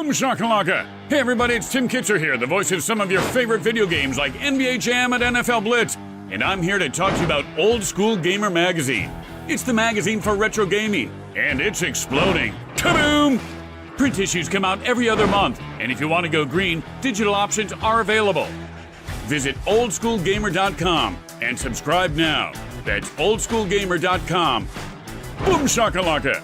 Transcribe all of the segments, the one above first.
Boom shakalaka! Hey everybody, it's Tim Kitzer here, the voice of some of your favorite video games like NBA Jam and NFL Blitz. And I'm here to talk to you about Old School Gamer Magazine. It's the magazine for retro gaming, and it's exploding. Kaboom! Print issues come out every other month, and if you want to go green, digital options are available. Visit oldschoolgamer.com and subscribe now. That's oldschoolgamer.com. Boom shakalaka!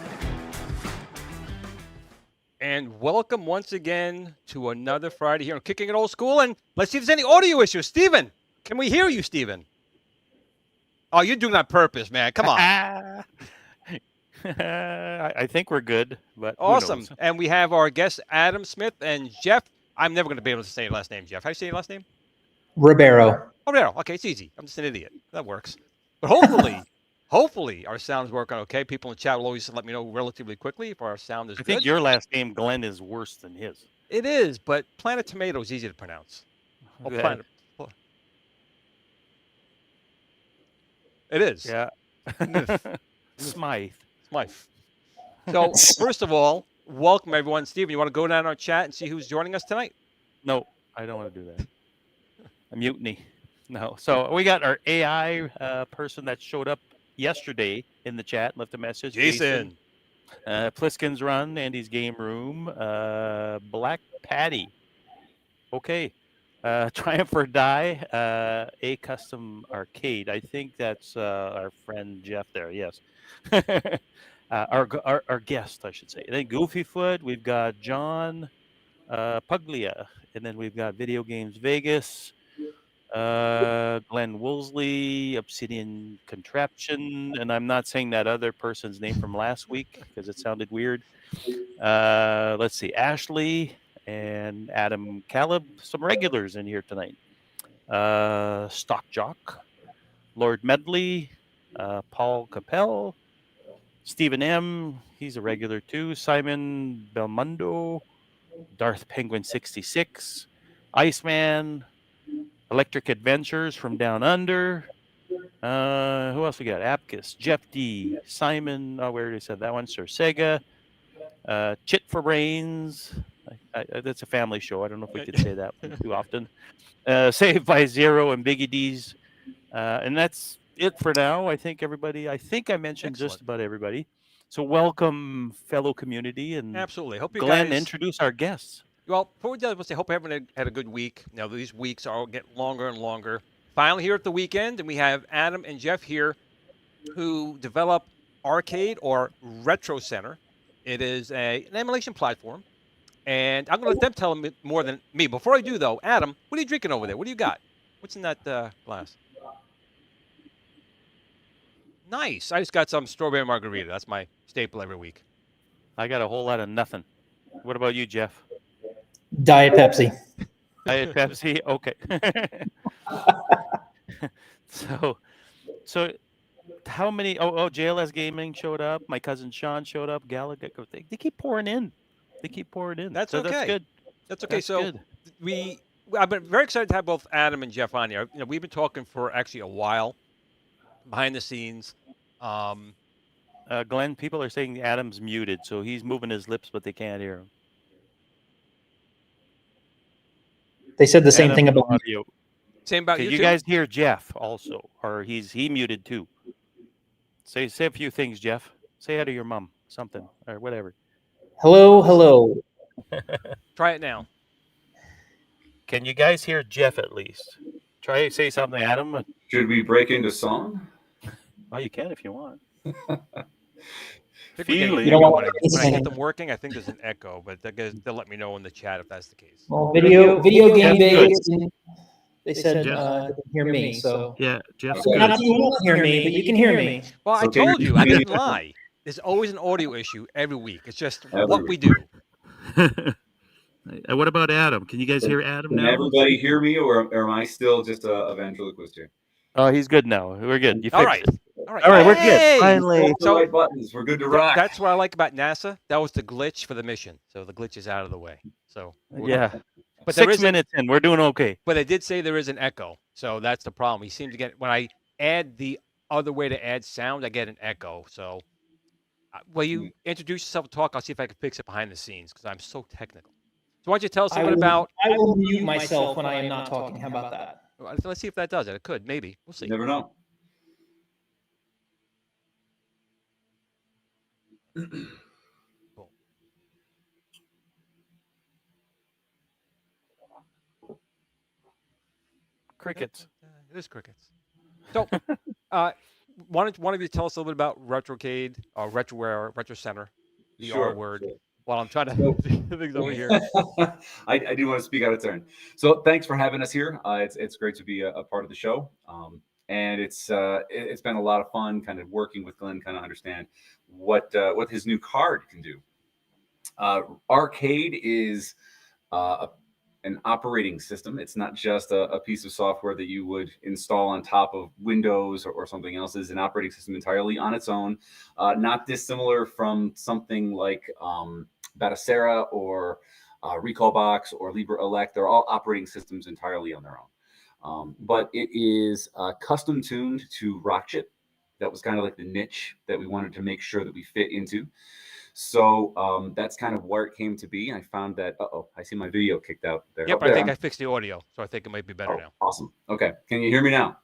And welcome once again to another Friday here on Kicking It Old School. And let's see if there's any audio issues. Steven, can we hear you, Steven? Oh, you're doing that on purpose, man. Come on. I think we're good, but awesome. And we have our guests, Adam Smith and Jeff. I'm never going to be able to say your last name, Jeff. How do you say your last name? Ribeiro. Oh, Ribeiro. Okay, it's easy. I'm just an idiot. That works. But hopefully our sound's working okay. People in the chat will always let me know relatively quickly if our sound is good. I think your last name, Glenn, is worse than his. It is, but Planet Tomato is easy to pronounce. Oh, Yeah. Planet. It is. Yeah. Smythe. So, first of all, welcome everyone. Steven, you want to go down our chat and see who's joining us tonight? No, I don't want to do that. A mutiny. No. So we got our AI person that showed up yesterday in the chat, left a message. Jason. Pliskin's Run, Andy's Game Room, Black Patty. Okay. Triumph or Die, A Custom Arcade. I think that's our friend Jeff there. Yes. Our guest, I should say. And then Goofy Foot. We've got John Puglia. And then we've got Video Games Vegas. Glenn Woolsey, Obsidian Contraption, and I'm not saying that other person's name from last week because it sounded weird. Let's see, Ashley and Adam Caleb, some regulars in here tonight. Stock Jock, Lord Medley, Paul Capel, Stephen M, he's a regular too, Simon Belmondo, Darth Penguin 66, Iceman, Electric Adventures from Down Under. Who else we got? Apkus, Jeff D, Simon. Oh, we already said that one. Sir Sega. Chit for Brains. That's a family show. I don't know if we could say that one too often. Saved by Zero and Biggie D's. And that's it for now. I think I mentioned Excellent. just about everybody. So welcome, fellow community. And Absolutely. Hope you Glenn, guys introduce our guests. Well, before we do, I want to say, hope everyone had a good week. These weeks all get longer and longer. Finally, here at the weekend, and we have Adam and Jeff here who develop R-Cade or Retro Center. It is an emulation platform, and I'm going to let them tell them more than me. Before I do, though, Adam, what are you drinking over there? What do you got? What's in that glass? Nice. I just got some strawberry margarita. That's my staple every week. I got a whole lot of nothing. What about you, Jeff? Diet Pepsi. Diet Pepsi. Okay. So how many? Oh, JLS Gaming showed up. My cousin Sean showed up. Gallagher. They keep pouring in. That's So okay. That's good. That's okay. That's So good. I've been very excited to have both Adam and Jeff on here. We've been talking for actually a while behind the scenes. Glenn, people are saying Adam's muted, so he's moving his lips, but they can't hear him. They said the same Adam, thing about no audio. Same about Okay, you you too? guys hear Jeff also, or he muted too. Say a few things, Jeff. Say hi to your mom, something or whatever. hello. Try it now. Can you guys hear Jeff at least? Try say something, Adam. Should we break into song? Oh, you can if you want. I think we're getting Feeling. an You know echo what? when I get them working, I think there's an echo, but they'll let me know in the chat if that's the case. Well, video game Jeff, days. They said Jeff. they can hear me, so Yeah, Jeff's Okay. not that you won't hear me, but you can hear me. Well, I So told can you, I you- didn't lie. There's always an audio issue every week. It's just Every what week. we do. good. What about Adam? Can you guys hear Adam Can now? everybody hear me, or am I still just a ventriloquist here? Oh, he's good now. We're good. You All fixed right. it. All right. All right, we're good. Hey! Finally. Press the So- right buttons. We're good to rock. That's what I like about NASA. That was the glitch for the mission. So the glitch is out of the way. So Yeah. But there 6 is a- minutes in, we're doing okay. But they did say there is an echo. So that's the problem. We seem to get when I add the other way to add sound, I get an echo. So will you introduce yourself and talk? I'll see if I can fix it behind the scenes because I'm so technical. So why don't you tell us a little bit about? I will mute myself when I am not talking. How about that? Let's see if that does it. It could, maybe. We'll see. You never know. Crickets. It is crickets. So, why don't you tell us a little bit about RetroCade or Retro Center, the Sure, R word, sure. while I'm trying to So- things over here. I do want to speak out of turn. So thanks for having us here. It's great to be a part of the show. And it's been a lot of fun kind of working with Glenn, kind of understand what his new card can do. R-Cade is an operating system. It's not just a piece of software that you would install on top of Windows or something else. It's an operating system entirely on its own, not dissimilar from something like Batocera or Recalbox or LibreElect. They're all operating systems entirely on their own. But it is custom tuned to Rockchip. That was kind of like the niche that we wanted to make sure that we fit into. So that's kind of where it came to be. I found that, I see my video kicked out there. Yep, Oh, I there. think I fixed the audio, so I think it might be better now. Awesome. Okay. Can you hear me now?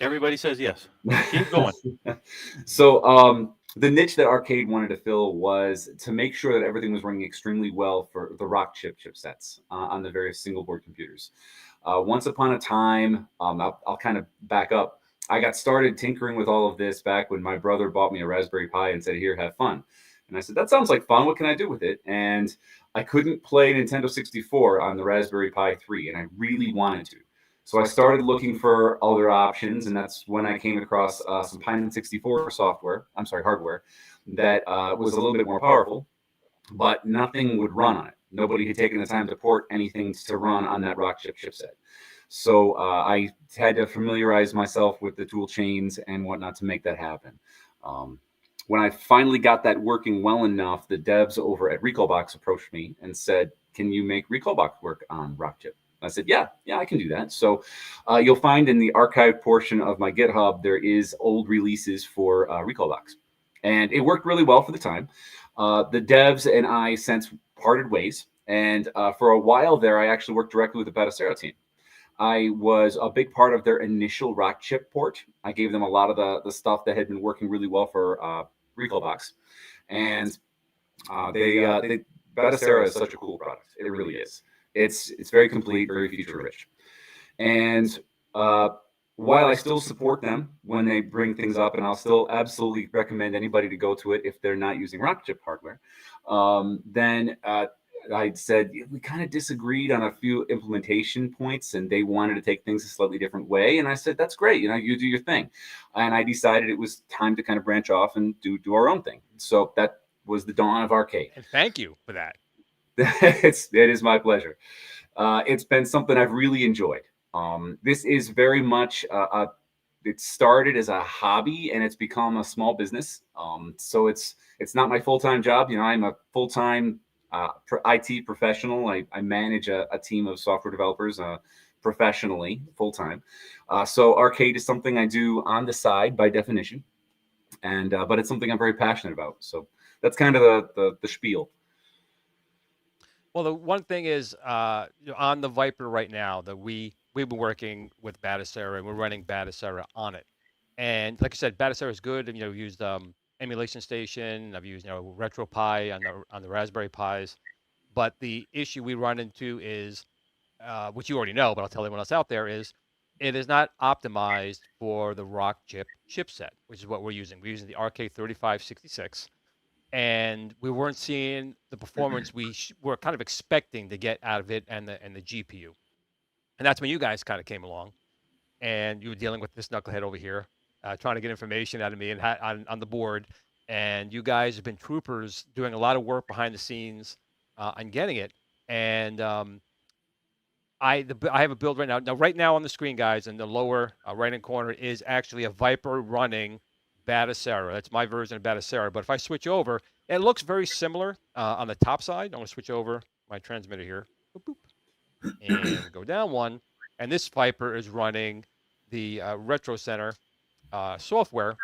Everybody says yes. Keep going. So the niche that R-Cade wanted to fill was to make sure that everything was running extremely well for the Rockchip chipsets on the various single board computers. Once upon a time, I'll kind of back up. I got started tinkering with all of this back when my brother bought me a Raspberry Pi and said, "Here, have fun." And I said, "That sounds like fun. What can I do with it?" And I couldn't play Nintendo 64 on the Raspberry Pi 3, and I really wanted to. So I started looking for other options, and that's when I came across some Pi 64 hardware that was a little bit more powerful, but nothing would run on it. Nobody had taken the time to port anything to run on that Rockchip chipset. So I had to familiarize myself with the tool chains and whatnot to make that happen. When I finally got that working well enough, the devs over at Recalbox approached me and said, "Can you make Recalbox work on Rockchip?" I said, yeah, I can do that. So you'll find in the archive portion of my GitHub, there is old releases for Recalbox. And it worked really well for the time. The devs and I since parted ways. And for a while there, I actually worked directly with the Batocera team. I was a big part of their initial rock chip port. I gave them a lot of the stuff that had been working really well for Recalbox. And they Batocera is such a cool product. It really is. It's very complete, very feature rich. And while I still support them when they bring things up, and I'll still absolutely recommend anybody to go to it if they're not using rock chip hardware, then I said we kind of disagreed on a few implementation points, and they wanted to take things a slightly different way. And I said, that's great, you do your thing. And I decided it was time to kind of branch off and do our own thing. So that was the dawn of R-Cade. And thank you for that. It is my pleasure. It's been something I've really enjoyed. This is very much it started as a hobby and it's become a small business. So it's not my full-time job. I'm a full-time IT professional. I manage a team of software developers professionally, full-time. So R-Cade is something I do on the side by definition, and but it's something I'm very passionate about. So that's kind of the spiel. Well, the one thing is on the Viper right now that we've been working with Batocera and we're running Batocera on it. And like I said, Batocera is good. And, we've used emulation station. I've used RetroPie on the Raspberry Pis. But the issue we run into is, which you already know, but I'll tell everyone else out there, is it is not optimized for the Rock chip chipset, which is what we're using. We're using the R-Cade 3566. And we weren't seeing the performance we were kind of expecting to get out of it and the GPU. And that's when you guys kind of came along, and you were dealing with this knucklehead over here, trying to get information out of me and on the board. And you guys have been troopers, doing a lot of work behind the scenes on getting it. And I have a build right now. Now, right now on the screen, guys, in the lower right-hand corner is actually a Viper running Batocera. That's my version of Batocera. But if I switch over, it looks very similar on the top side. I'm going to switch over my transmitter here. Boop, boop, and go down one. And this Viper is running the Retro Center software.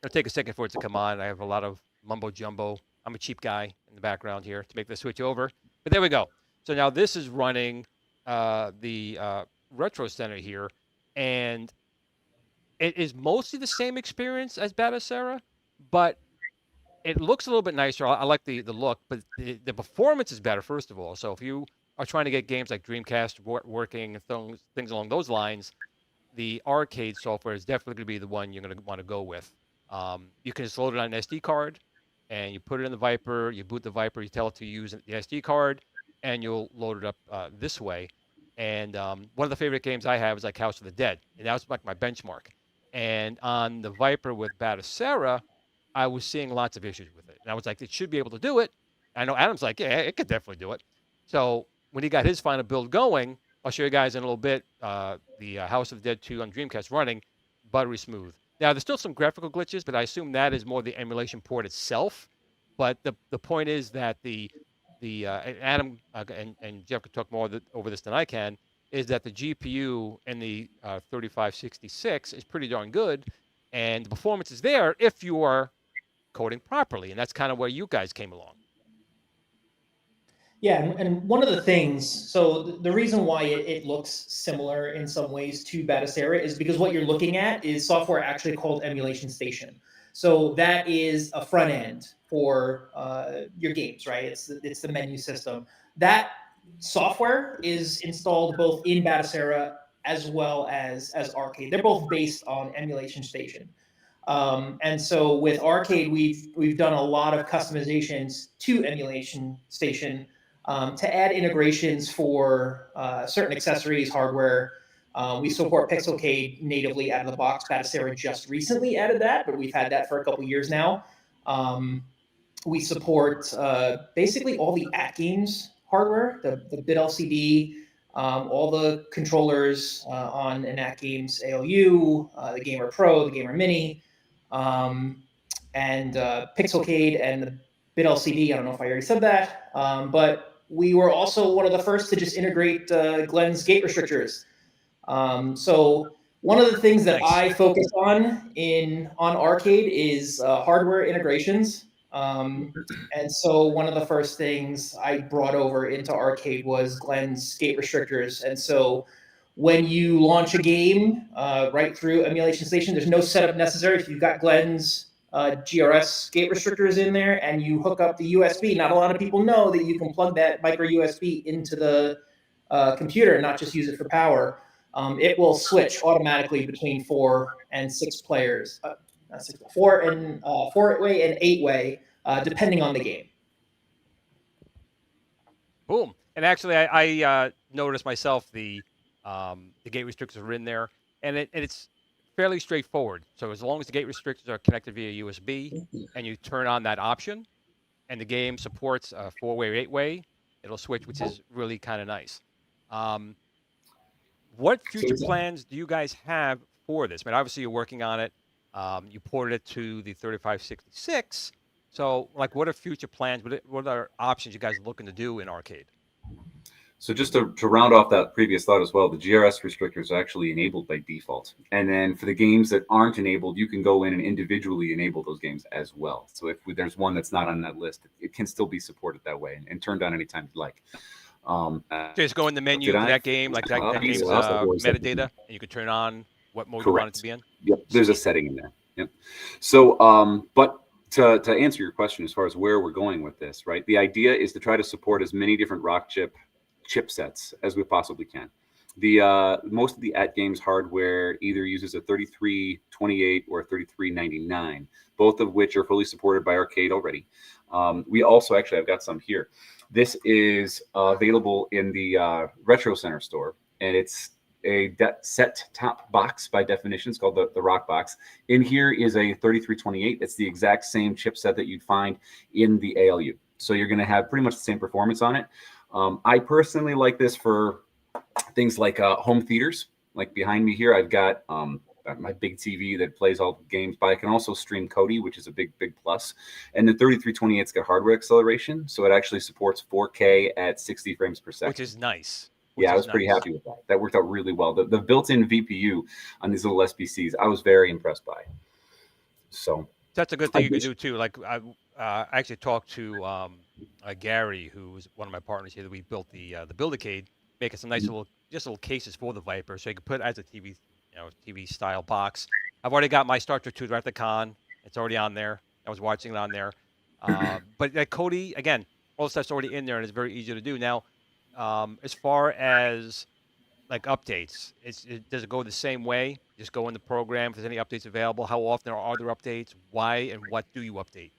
It'll take a second for it to come on. I have a lot of mumbo jumbo. I'm a cheap guy in the background here to make the switch over. But there we go. So now this is running the Retro Center here. And it is mostly the same experience as Batocera, but it looks a little bit nicer. I like the look, but the performance is better, first of all. So if you are trying to get games like Dreamcast working and things along those lines, the R-Cade software is definitely going to be the one you're going to want to go with. You can just load it on an SD card, and you put it in the Viper, you boot the Viper, you tell it to use the SD card, and you'll load it up this way. And one of the favorite games I have is like House of the Dead, and that was like my benchmark. And on the Viper with Batocera, I was seeing lots of issues with it. And I was like, it should be able to do it. I know Adam's like, yeah, it could definitely do it. So when he got his final build going, I'll show you guys in a little bit the House of the Dead 2 on Dreamcast running buttery smooth. Now, there's still some graphical glitches, but I assume that is more the emulation port itself. But the point is that Adam and Jeff could talk more over this than I can, is that the GPU in the 3566 is pretty darn good, and the performance is there if you are coding properly, and that's kind of where you guys came along. Yeah, and one of the things, so the reason why it looks similar in some ways to Batocera is because what you're looking at is software actually called Emulation Station. So that is a front end for your games, right? It's the menu system. That software is installed both in Batocera as well as R-Cade. They're both based on Emulation Station. And so with R-Cade, we've done a lot of customizations to Emulation Station to add integrations for certain accessories, hardware. We support Pixelcade natively out of the box. Batocera just recently added that, but we've had that for a couple years now. We support basically all the at-games hardware, the bit LCD, all the controllers on an at-games ALU, the Gamer Pro, the Gamer Mini, and Pixelcade and the bit LCD. I don't know if I already said that, but we were also one of the first to just integrate Glen's gate restrictors. So one of the things that I focus on R-Cade is hardware integrations. And so one of the first things I brought over into R-Cade was Glenn's gate restrictors. And so when you launch a game right through Emulation Station, there's no setup necessary. If you've got Glenn's GRS gate restrictors in there and you hook up the USB, not a lot of people know that you can plug that micro USB into the computer and not just use it for power. It will switch automatically between 4 and 6 players, not 6, 4 and 4-way and 8-way, depending on the game. Boom. And actually, I noticed myself the gate restrictors are in there, and it's fairly straightforward. So as long as the gate restrictors are connected via USB, and you turn on that option, and the game supports 4-way or 8-way, it'll switch, which is really kind of nice. What future plans do you guys have for this? I mean, obviously you're working on it. You ported it to the 3566. So, like, what are future plans? What are options you guys are looking to do in R-Cade? So just to round off that previous thought as well, the GRS restrictors are actually enabled by default. And then for the games that aren't enabled, you can go in and individually enable those games as well. So if there's one that's not on that list, it can still be supported that way and turned on anytime you'd like. Just go in the menu for that game, like that game's metadata, and you can turn on what mode you want it to be in? Yep, there's a setting in there. Yep. So, but to answer your question as far as where we're going with this, right? The idea is to try to support as many different chipsets as we possibly can. The most of the at-games hardware either uses a 3328 or a 3399, both of which are fully supported by R-Cade already. We also actually, I've got some here. This is available in the Retro Center store, and it's a set-top box by definition. It's called the Rock Box. In here is a 3328. It's the exact same chipset that you'd find in the ALU. So you're going to have pretty much the same performance on it. I personally like this for things like home theaters. Like behind me here, I've got my big TV that plays all the games, but I can also stream Kodi, which is a big plus. And the 3328's got hardware acceleration, so it actually supports 4K at 60 frames per second. Which is nice. Yeah, I was pretty happy with that. That worked out really well. The built-in VPU on these little SBCs, I was very impressed by. So that's a good thing you can do too. Like I actually talked to Gary, who's one of my partners here, that we built the Build-A-Case, making some nice little cases for the Viper, so you can put it as a TV, TV style box. I've already got my Star Trek 2 at the con. It's already on there. I was watching it on there. But like Kodi, again, all the stuff's already in there, and it's very easy to do. Now, as far as like updates, does it go the same way? Just go in the program if there's any updates available. How often are there updates? Why and what do you update?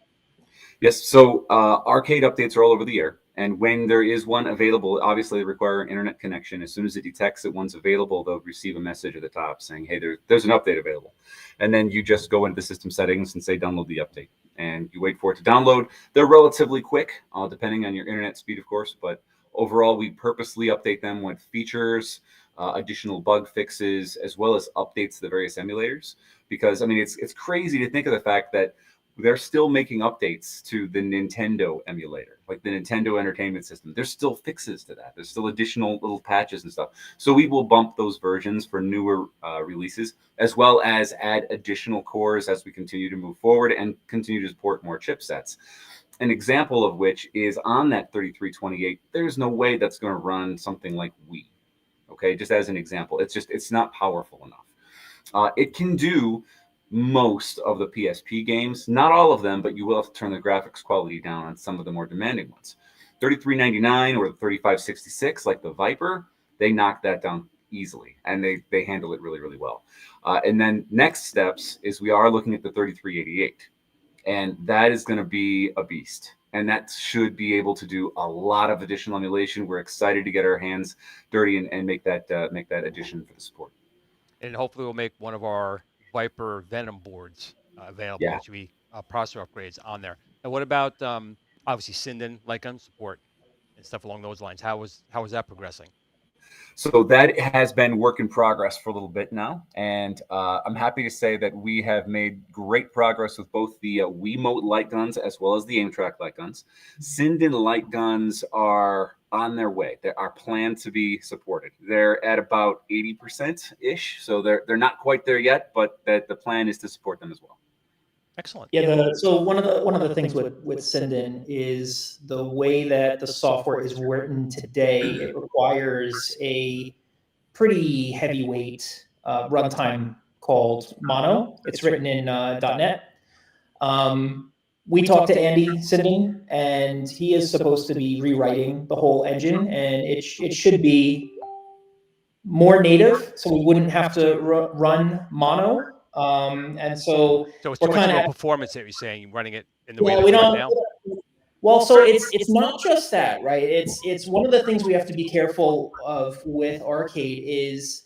Yes, so R-Cade updates are all over the air. And when there is one available, obviously they require an internet connection. As soon as it detects that one's available, they'll receive a message at the top saying, hey, there's an update available. And then you just go into the system settings and say, download the update. And you wait for it to download. They're relatively quick, depending on your internet speed, of course. But overall, we purposely update them with features, additional bug fixes, as well as updates to the various emulators. Because, I mean, it's crazy to think of the fact that they're still making updates to the Nintendo emulator, like the Nintendo Entertainment System. There's still fixes to that. There's still additional little patches and stuff. So we will bump those versions for newer releases, as well as add additional cores as we continue to move forward and continue to support more chipsets. An example of which is on that 3328, there's no way that's going to run something like Wii. Okay, just as an example, it's not powerful enough. It can do most of the PSP games, not all of them, but you will have to turn the graphics quality down on some of the more demanding ones. 3399 or the 3566, like the Viper, they knock that down easily, and they handle it really, really well. And then next steps is we are looking at the 3388, and that is going to be a beast. And that should be able to do a lot of additional emulation. We're excited to get our hands dirty and make that addition for the support. And hopefully we'll make one of our Viper Venom boards available, which will be processor upgrades on there. And what about obviously Sinden light gun support and stuff along those lines? How is that progressing? So that has been work in progress for a little bit now, and I'm happy to say that we have made great progress with both the Wiimote light guns as well as the Aimtrack light guns. Sinden light guns are on their way. They are planned to be supported. They're at about 80%-ish, so they're not quite there yet, but the plan is to support them as well. Excellent. Yeah, so one of the things with Sinden is the way that the software is written today. It requires a pretty heavyweight runtime called Mono. It's written in .NET. We talked to Andy Sinden, and he is supposed to be rewriting the whole engine, and it should be more native, so we wouldn't have to run Mono. And so So it's we're too much kind more of performance that you're saying, running it in the way yeah, that we it's right don't. now. Well, so it's not just that, right? It's one of the things we have to be careful of with R-Cade is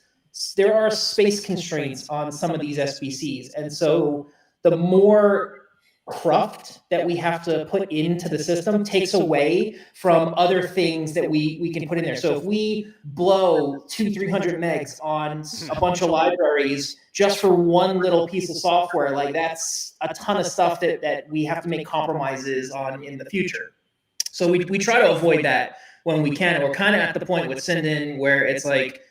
there are space constraints on some of these SBCs, and so the more cruft that we have to put into the system takes away from other things that we can put in there. So if we blow 300 megs on a bunch of libraries just for one little piece of software, like that's a ton of stuff that we have to make compromises on in the future. So we try to avoid that when we can. We're kind of at the point with Sinden where it's like,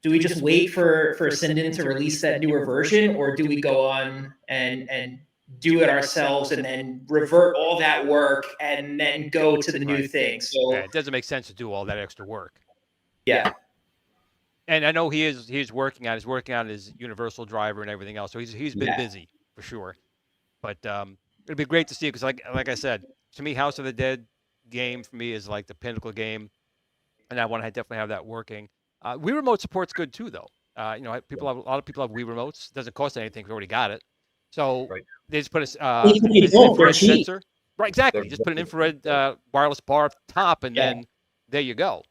do we just wait for Sinden to release that newer version, or do we go on and do it ourselves and then revert all that work and then go to the new thing? So Yeah, it doesn't make sense to do all that extra work. yeah. And I know he's working on his universal driver and everything else. So he's been busy for sure. But it'd be great to see, because like I said, to me, House of the Dead game for me is like the pinnacle game, and I want to definitely have that working. Wii Remote support's good too, though. You know, a lot of people have Wii Remotes. It doesn't cost anything. We already got it. So they just put an infrared sensor. Right, exactly. Just put an infrared wireless bar up top, and then there you go.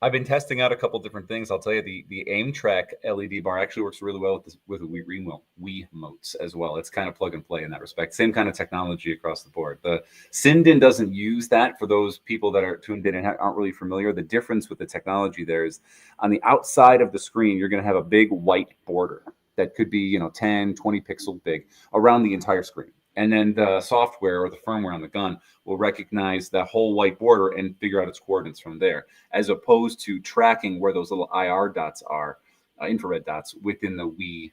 I've been testing out a couple different things. I'll tell you, the aim track LED bar actually works really well with the Wii Remotes as well. It's kind of plug and play in that respect. Same kind of technology across the board. The Sinden doesn't use that. For those people that are tuned in and aren't really familiar, the difference with the technology there is on the outside of the screen, you're going to have a big white border that could be 10, 20 pixels big around the entire screen. And then the software or the firmware on the gun will recognize that whole white border and figure out its coordinates from there, as opposed to tracking where those little IR dots are, infrared dots within the Wii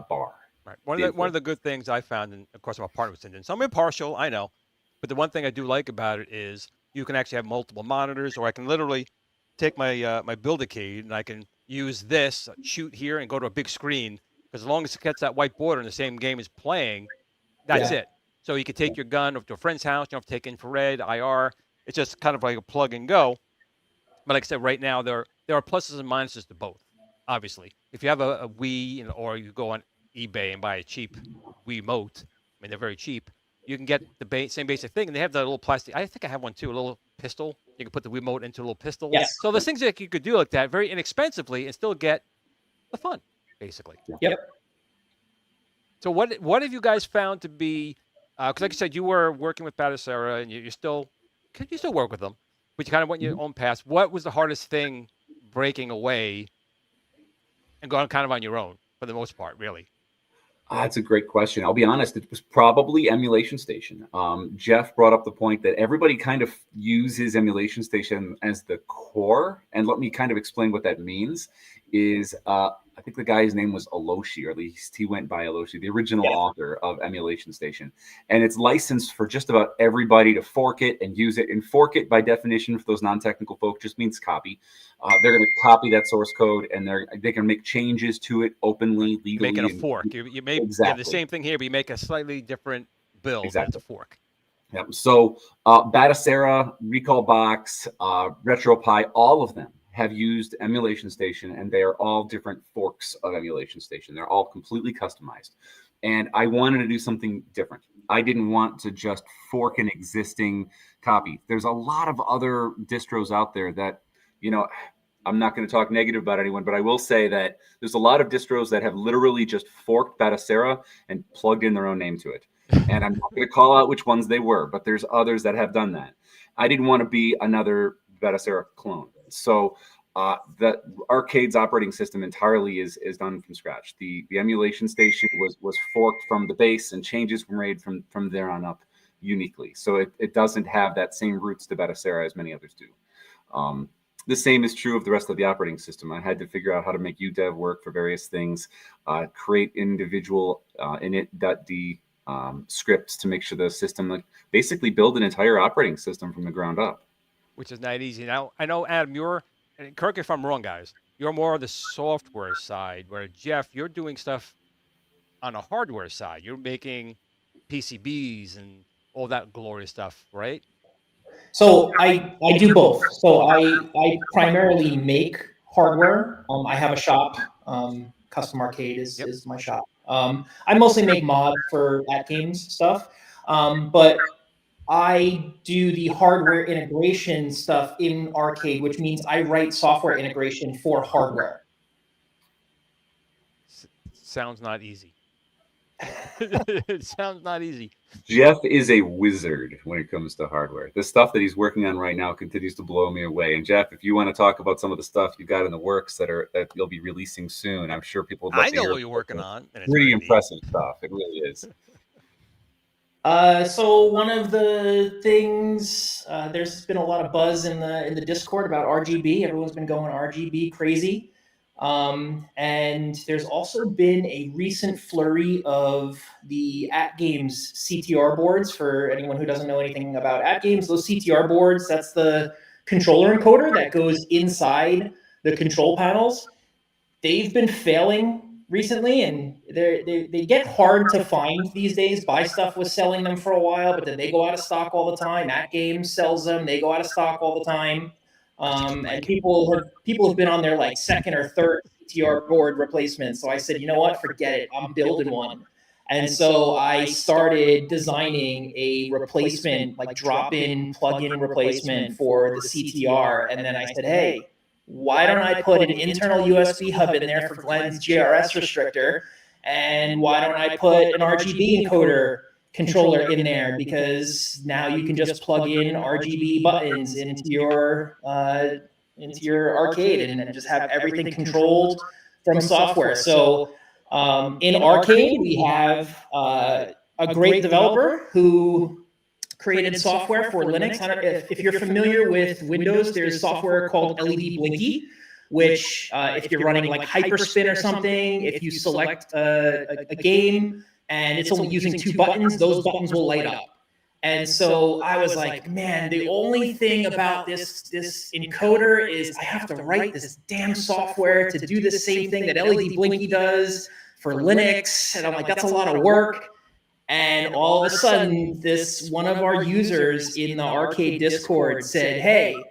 bar. Right. One of the good things I found, and of course I'm a partner with Sinden, so I'm impartial, I know, but the one thing I do like about it is you can actually have multiple monitors, or I can literally take my my Build-A-Case and I can use this, shoot here, and go to a big screen, because as long as it gets that white border and the same game is playing, that's it. So you could take your gun to a friend's house. You don't have to take infrared, IR. It's just kind of like a plug and go. But like I said, right now there are pluses and minuses to both. Obviously, if you have a Wii, or you go on eBay and buy a cheap Wii Remote, I mean they're very cheap. You can get the same basic thing, and they have the little plastic. I think I have one too, a little pistol. You can put the Wii Remote into a little pistol. Yes. So there's things that you could do like that very inexpensively and still get the fun, basically. Yep. So what have you guys found to be? Because like I said, you were working with Batocera, and you still work with them, but you kind of went your own path. What was the hardest thing breaking away and going kind of on your own for the most part, really? That's a great question. I'll be honest, it was probably Emulation Station. Jeff brought up the point that everybody kind of uses Emulation Station as the core. And let me kind of explain what that means. Is I think the guy's name was Aloshi, or at least he went by Aloshi, the original author of Emulation Station. And it's licensed for just about everybody to fork it and use it. And fork it, by definition, for those non-technical folk, just means copy. They're going to copy that source code, and they can make changes to it openly, legally. Making a fork. You make the same thing here, but you make a slightly different build. Exactly. It's a fork. Yeah. So Batocera, Recall Box, RetroPie, all of them have used Emulation Station, and they are all different forks of Emulation Station. They're all completely customized. And I wanted to do something different. I didn't want to just fork an existing copy. There's a lot of other distros out there that, I'm not going to talk negative about anyone, but I will say that there's a lot of distros that have literally just forked Batocera and plugged in their own name to it. And I'm not going to call out which ones they were, but there's others that have done that. I didn't want to be another Batocera clone. So the R-Cade's operating system entirely is done from scratch. The Emulation Station was forked from the base, and changes were made from there on up uniquely. So it doesn't have that same roots to Batocera as many others do. The same is true of the rest of the operating system. I had to figure out how to make UDEV work for various things, create individual init.d scripts to make sure the system, like, basically build an entire operating system from the ground up. Which is not easy. Now, I know, Adam, and correct me if I'm wrong, guys, you're more on the software side, where Jeff, you're doing stuff on a hardware side. You're making PCBs and all that glorious stuff, right? So I do both. So I primarily make hardware. I have a shop. Custom Arcade is my shop. I mostly make mods for at-games stuff, but I do the hardware integration stuff in R-Cade, which means I write software integration for hardware. Sounds not easy. It sounds not easy. Jeff is a wizard when it comes to hardware. The stuff that he's working on right now continues to blow me away. And Jeff, if you want to talk about some of the stuff you got in the works that you'll be releasing soon, I'm sure people would love to hear. I know what you're working on. And it's pretty impressive stuff. It really is. So one of the things, there's been a lot of buzz in the Discord about RGB. Everyone's been going RGB crazy. And there's also been a recent flurry of the at-games CTR boards. For anyone who doesn't know anything about at-games, those CTR boards, that's the controller encoder that goes inside the control panels. They've been failing recently, and they get hard to find these days. Buy Stuff was selling them for a while, but then they go out of stock all the time. At-Games sells them. They go out of stock all the time. And people have been on their like second or third CTR board replacement. So I said, you know what, forget it. I'm building one. And so I started designing a replacement, like drop-in, plug-in replacement for the CTR. And then I said, hey, why don't I put an internal USB hub in there for Glen's GRS restrictor? And why don't I put an RGB encoder controller in there, because now you can just plug in RGB buttons into your R-Cade and just have everything controlled from software. So in R-Cade, we have a great developer who created software for Linux. If you're familiar with Windows, there's software called LED Blinky, which if you're running like Hyperspin or something, if you select a game and it's only using 2 buttons, those buttons will light up. And so I was like, man, the only thing about this encoder is I have to write this damn software to do the same thing that LED Blinky does for Linux. And I'm like, that's a lot of work. And all of a sudden, one of our users in the R-Cade Discord said, hey,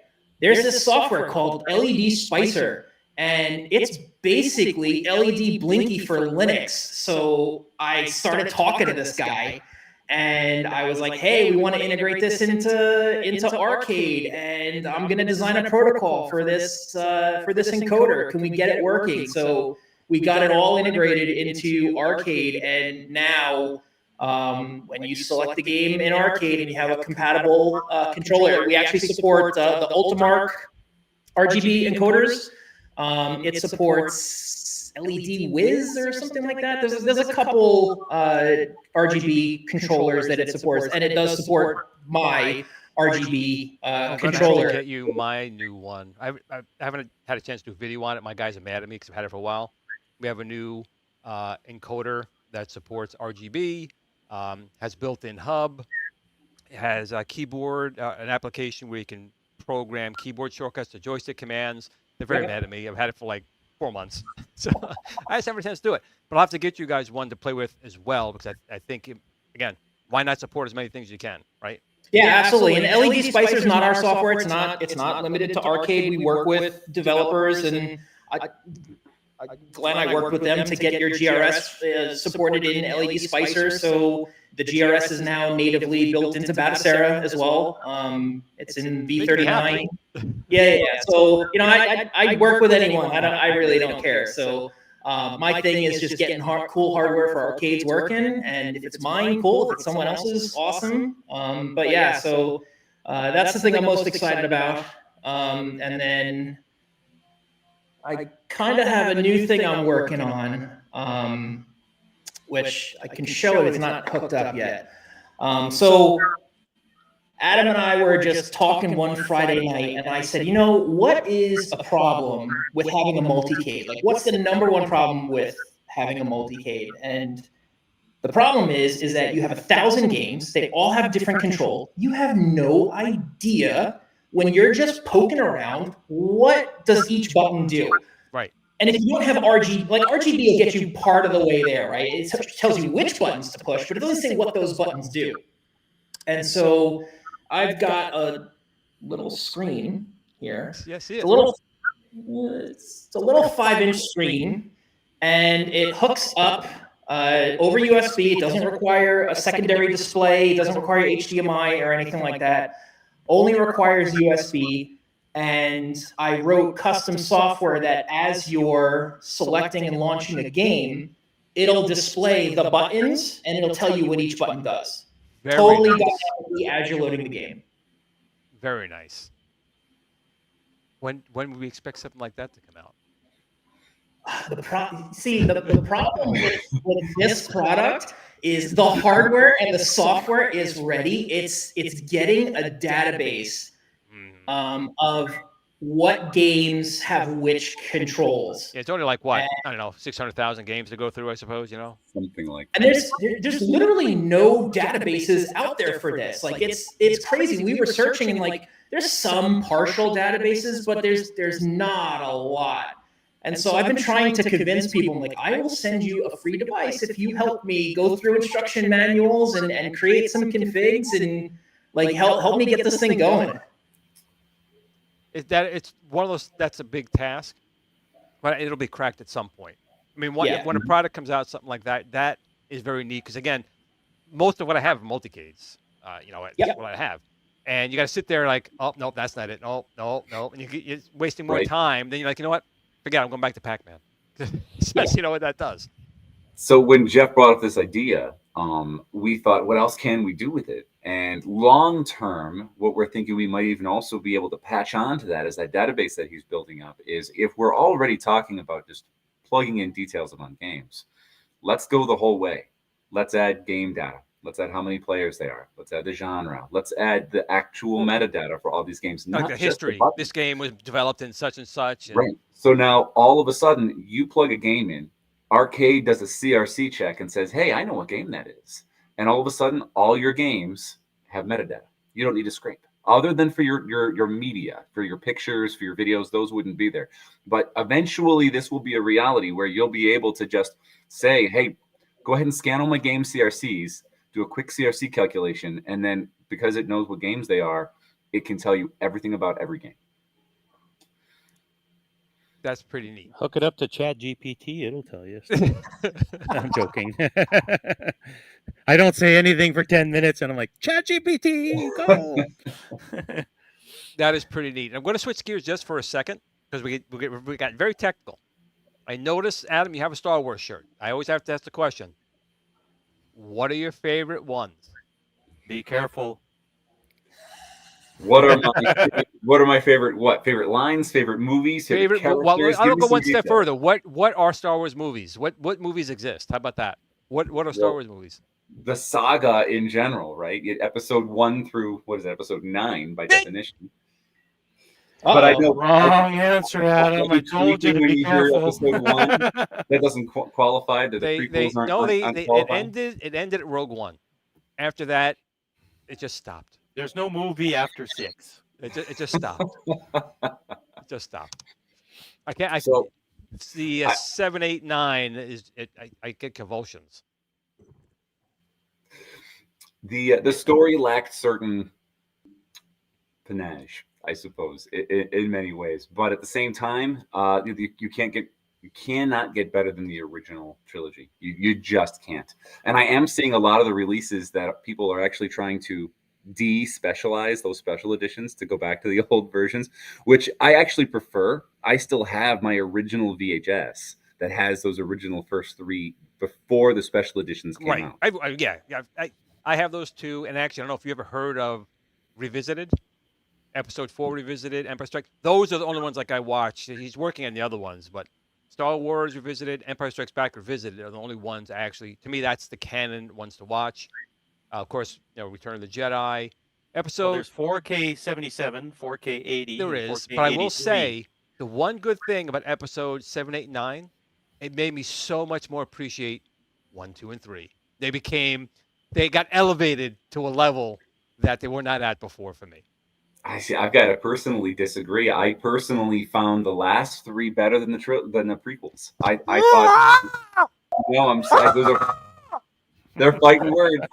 there's this software called LED Spicer, and it's basically LED Blinky for Linux. So I started talking to this guy, and I was like, hey, we want to integrate this into R-Cade, and I'm going to design a protocol for this encoder. Can we get it working? So we got it all integrated into R-Cade, and now when you select the game in R-Cade and you have a compatible controller, we actually support the Ultimark RGB encoders. It supports LED Wiz or something like that. There's a couple RGB controllers that it supports, and it does support my RGB controller. I'm get you my new one. I haven't had a chance to do a video on it. My guys are mad at me because I've had it for a while. We have a new encoder that supports RGB. Has built-in hub, it has a keyboard, an application where you can program keyboard shortcuts to joystick commands. They're very mad at me. I've had it for like 4 months, so I just haven't had a chance to do it. But I'll have to get you guys one to play with as well, because I think, again, why not support as many things as you can, right? Yeah, absolutely. And LED Spicer is not our software. It's not limited to R-Cade. We work with developers, and Glenn, I worked with them to get your GRS supported in LED Spicer. So the GRS is now natively built into Batocera as well. It's in V39. Yeah. So, I work with anyone. I really don't care. So my thing is just getting cool hardware for R-Cade's working. And if it's mine, cool. If it's someone else's, awesome. But yeah, so that's the thing I'm most excited about. And then I kind of have a new thing I'm working on, which I can show it. It's not hooked up yet. So Adam and I were just talking one Friday night, and I said, what is a problem with having a multi-cade? Like, what's the number one problem with having a multi-cade? And The problem is that you have 1,000 games. They all have different control. You have no idea when you're just poking around, what does each button do? Right. And if you don't have RGB, like RGB will get you part of the way there, right? It tells you which buttons to push, but it doesn't say what those buttons do. And so I've got a little screen here. Yeah, see it. It's a little 5-inch screen, and it hooks up over USB. It doesn't require a secondary display. It doesn't require HDMI or anything like that. Only requires USB. And I wrote custom software that as you're selecting and launching a game, it'll display the buttons and it'll tell you what each button does. Very Totally nice. dynamically as you're loading the game. Very nice. When would we expect something like that to come out? The problem with this product is the hardware and the software is ready. It's getting a database of what games have which controls. Yeah, it's only like what, I don't know, 600,000 games to go through, I suppose, you know? Something like And there's literally no databases out there for this. Like it's crazy. We were searching and like there's some partial databases, but there's not a lot. And so I've been trying to convince people, I'm like, I will send you a free device if you help me go through instruction manuals and create some configs and like help me get this thing going. It's one of those, that's a big task, but it'll be cracked at some point. I mean, when a product comes out, something like that, that is very neat. Because again, most of what I have are multicades, that's what I have. And you got to sit there like, oh, no, that's not it. No. And you're wasting more time. Then you're like, you know what? Forget it. I'm going back to Pac-Man. You know what that does. So when Jeff brought up this idea, we thought, what else can we do with it? And long term, what we're thinking we might even also be able to patch on to that is that database that he's building up is if we're already talking about just plugging in details on games, let's go the whole way. Let's add game data. Let's add how many players they are. Let's add the genre. Let's add the actual metadata for all these games. Not like the history. This game was developed in such and such. And... Right. So now all of a sudden you plug a game in, R-Cade does a CRC check and says, hey, I know what game that is. And all of a sudden, all your games have metadata. You don't need to scrape. Other than for your media, for your pictures, for your videos, those wouldn't be there. But eventually, this will be a reality where you'll be able to just say, hey, go ahead and scan all my game CRCs, do a quick CRC calculation, and then because it knows what games they are, it can tell you everything about every game. That's pretty neat. Hook it up to ChatGPT, it'll tell you. I'm joking. I don't say anything for 10 minutes, and I'm like, ChatGPT, go! That is pretty neat. I'm going to switch gears just for a second, because we got very technical. I noticed, Adam, you have a Star Wars shirt. I always have to ask the question, what are your favorite ones? Be careful. What are my favorite lines, favorite movies, favorite characters? Well, I'll go one step further. What are Star Wars movies? What movies exist? How about that? What are Star Wars movies? The saga in general, right? Episode 1 through episode 9 by definition. But I know wrong answer, Adam. I told you to be careful. Episode 1, that doesn't qualify. The prequels aren't it ended at Rogue One. After that, it just stopped. There's no movie after 6. It just stopped. It just stopped. I can't. The 7, 8, 9 I get convulsions. The story lacked certain panache, I suppose, in many ways. But at the same time, you cannot get better than the original trilogy. You just can't. And I am seeing a lot of the releases that people are actually trying to de-specialize those special editions to go back to the old versions, which I actually prefer. I still have my original VHS that has those original first 3 before the special editions came out. I have those too. And actually, I don't know if you ever heard of Revisited, Episode 4 Revisited, Empire Strikes. Those are the only ones like I watched. He's working on the other ones, but Star Wars Revisited, Empire Strikes Back Revisited are the only ones actually, to me, that's the canon ones to watch. Of course, Return of the Jedi. There's 4K 77, 4K 80. There is, but I will say the one good thing about episode 7, 8, 9, it made me so much more appreciate 1, 2, and 3. They got elevated to a level that they were not at before for me. I see. I've got to personally disagree. I personally found the last 3 better than the prequels. I thought. No, I'm sorry. They're fighting words.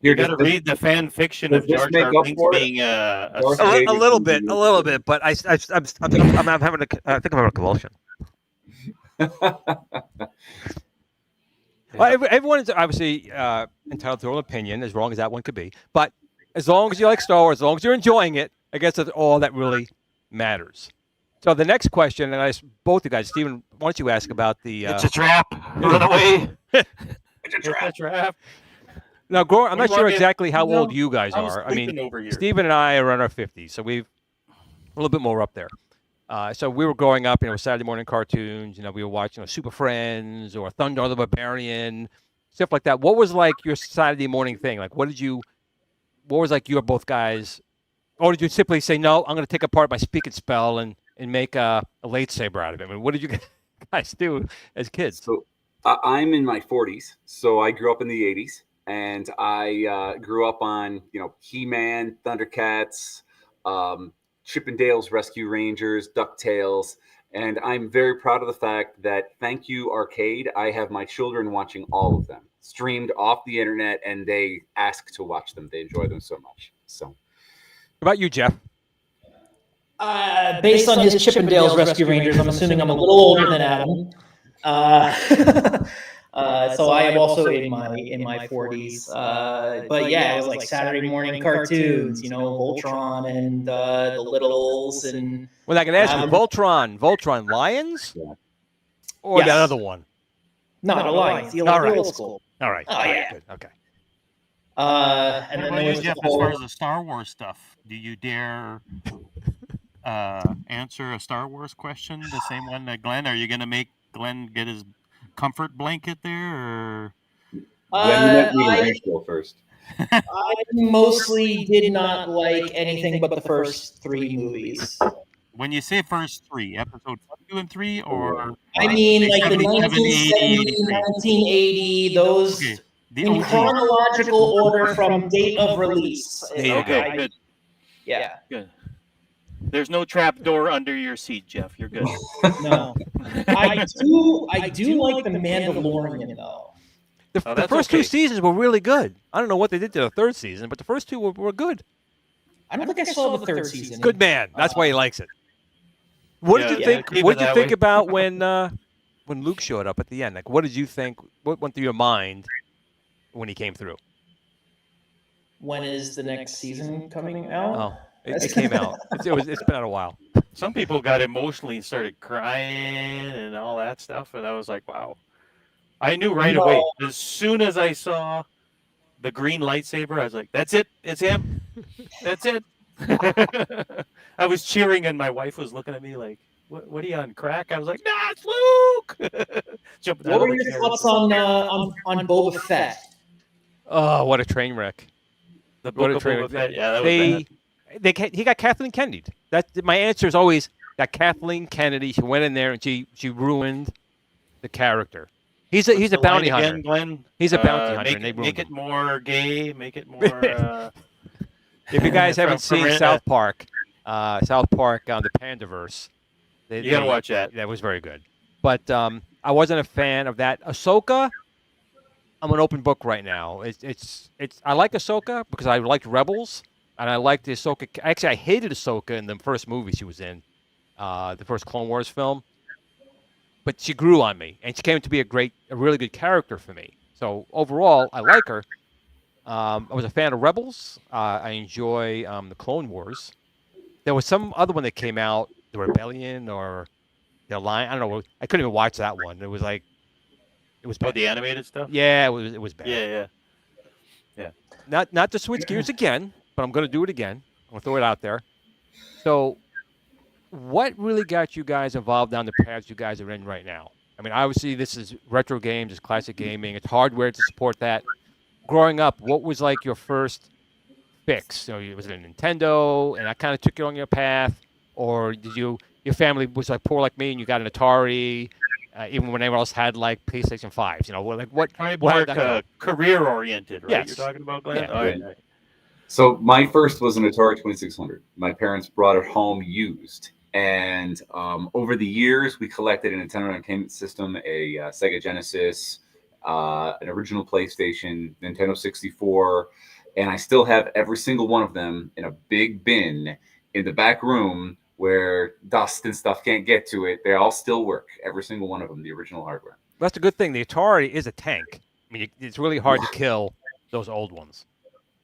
You got to read the fan fiction of Jar Jar Binks being a little bit, but I'm having I think I'm having a convulsion. Well, everyone is obviously entitled to their own opinion, as wrong as that one could be. But as long as you like Star Wars, as long as you're enjoying it, I guess that's all that really matters. So the next question, and I ask both you guys, Stephen, why don't you ask about the? It's a trap. Run away. It's a trap. Now, I'm not sure exactly how old you guys are. I mean, Stephen and I are in our 50s, so we're a little bit more up there. So we were growing up, Saturday morning cartoons. We were watching Super Friends or Thunder the Barbarian, stuff like that. What was like your Saturday morning thing? Like, what was like your both guys, or did you simply say, no, I'm going to take apart my speak and spell and make a lightsaber out of it? I mean, what did you guys do as kids? So I'm in my 40s, so I grew up in the 80s. And I grew up on, He-Man, Thundercats, Chip and Dale's Rescue Rangers, DuckTales. And I'm very proud of the fact that, thank you, R-Cade, I have my children watching all of them, streamed off the internet, and they ask to watch them. They enjoy them so much. So, what about you, Jeff? Based on his Chip and Dale's Rescue Rangers, I'm assuming I'm a little older than Adam. So I am also in my 40s. But yeah, it was like Saturday morning cartoons, Voltron and the Littles and. Well, I can ask you, Voltron Lions, or that other one? No, the Lions. The old school. All right. Oh yeah. Good. Okay. And then there was Jeff, as far as the Star Wars stuff, do you dare answer a Star Wars question, the same one that Glenn? Are you going to make Glenn get his comfort blanket there, or I first. I mostly did not like anything but the first 3 movies. When you say first 3, episode 1, 2, and 3, or I mean like the 1970, 1980, those in chronological order from date of release. Okay, good. Yeah, good. There's no trap door under your seat, Jeff. You're good. No, I do like the Mandalorian though. The first 2 seasons were really good. I don't know what they did to the 3rd season, but the first 2 were good. I don't think I saw the 3rd season. Good man. That's why he likes it. What did you think? What did you think about when Luke showed up at the end? Like, what did you think? What went through your mind when he came through? When is the next season coming out? Oh. It came out. It's been out a while. Some people got emotionally and started crying and all that stuff, and I was like, wow. I knew right away. As soon as I saw the green lightsaber, I was like, that's it. It's him. That's it. I was cheering, and my wife was looking at me like, what are you on crack? I was like, nah, it's Luke. What were your thoughts on Boba Fett? Oh, what a train wreck. The book of Boba Fett. Yeah, that was bad. He got Kathleen Kennedy. My answer is always that Kathleen Kennedy. She went in there and she ruined the character. He's a bounty hunter. Again, Glenn? He's a bounty hunter. Make it more gay. Make it more. If you guys haven't seen South Park on the Pandaverse, you gotta watch that. That was very good. But I wasn't a fan of that. Ahsoka, I'm an open book right now. I like Ahsoka because I liked Rebels. And I liked the Ahsoka. Actually, I hated Ahsoka in the first movie she was in, the first Clone Wars film. But she grew on me, and she came to be a really good character for me. So overall, I like her. I was a fan of Rebels. I enjoy the Clone Wars. There was some other one that came out, the Rebellion or the Alliance. I don't know. I couldn't even watch that one. It was bad. Oh, the animated stuff. Yeah, it was bad. Yeah. Not to switch gears again. But I'm going to do it again. I'm going to throw it out there. So what really got you guys involved down the paths you guys are in right now? I mean, obviously, this is retro games, it's classic gaming, it's hardware to support that. Growing up, what was like your first fix? So was it a Nintendo, and that kind of took you on your path? Or did your family was like poor like me, and you got an Atari? even when everyone else had like PlayStation 5s. You know, like what? Probably How more did that go? career oriented, right? Yes. You're talking about, Glenn? Yeah. All right, all right. So my first was an Atari 2600. My parents brought it home used, and over the years we collected a Nintendo Entertainment System, a Sega Genesis, an original PlayStation, Nintendo 64, and I still have every single one of them in a big bin in the back room where dust and stuff can't get to it. They all still work, every single one of them, the original hardware. That's a good thing. The Atari is a tank. I mean, it's really hard to kill those old ones.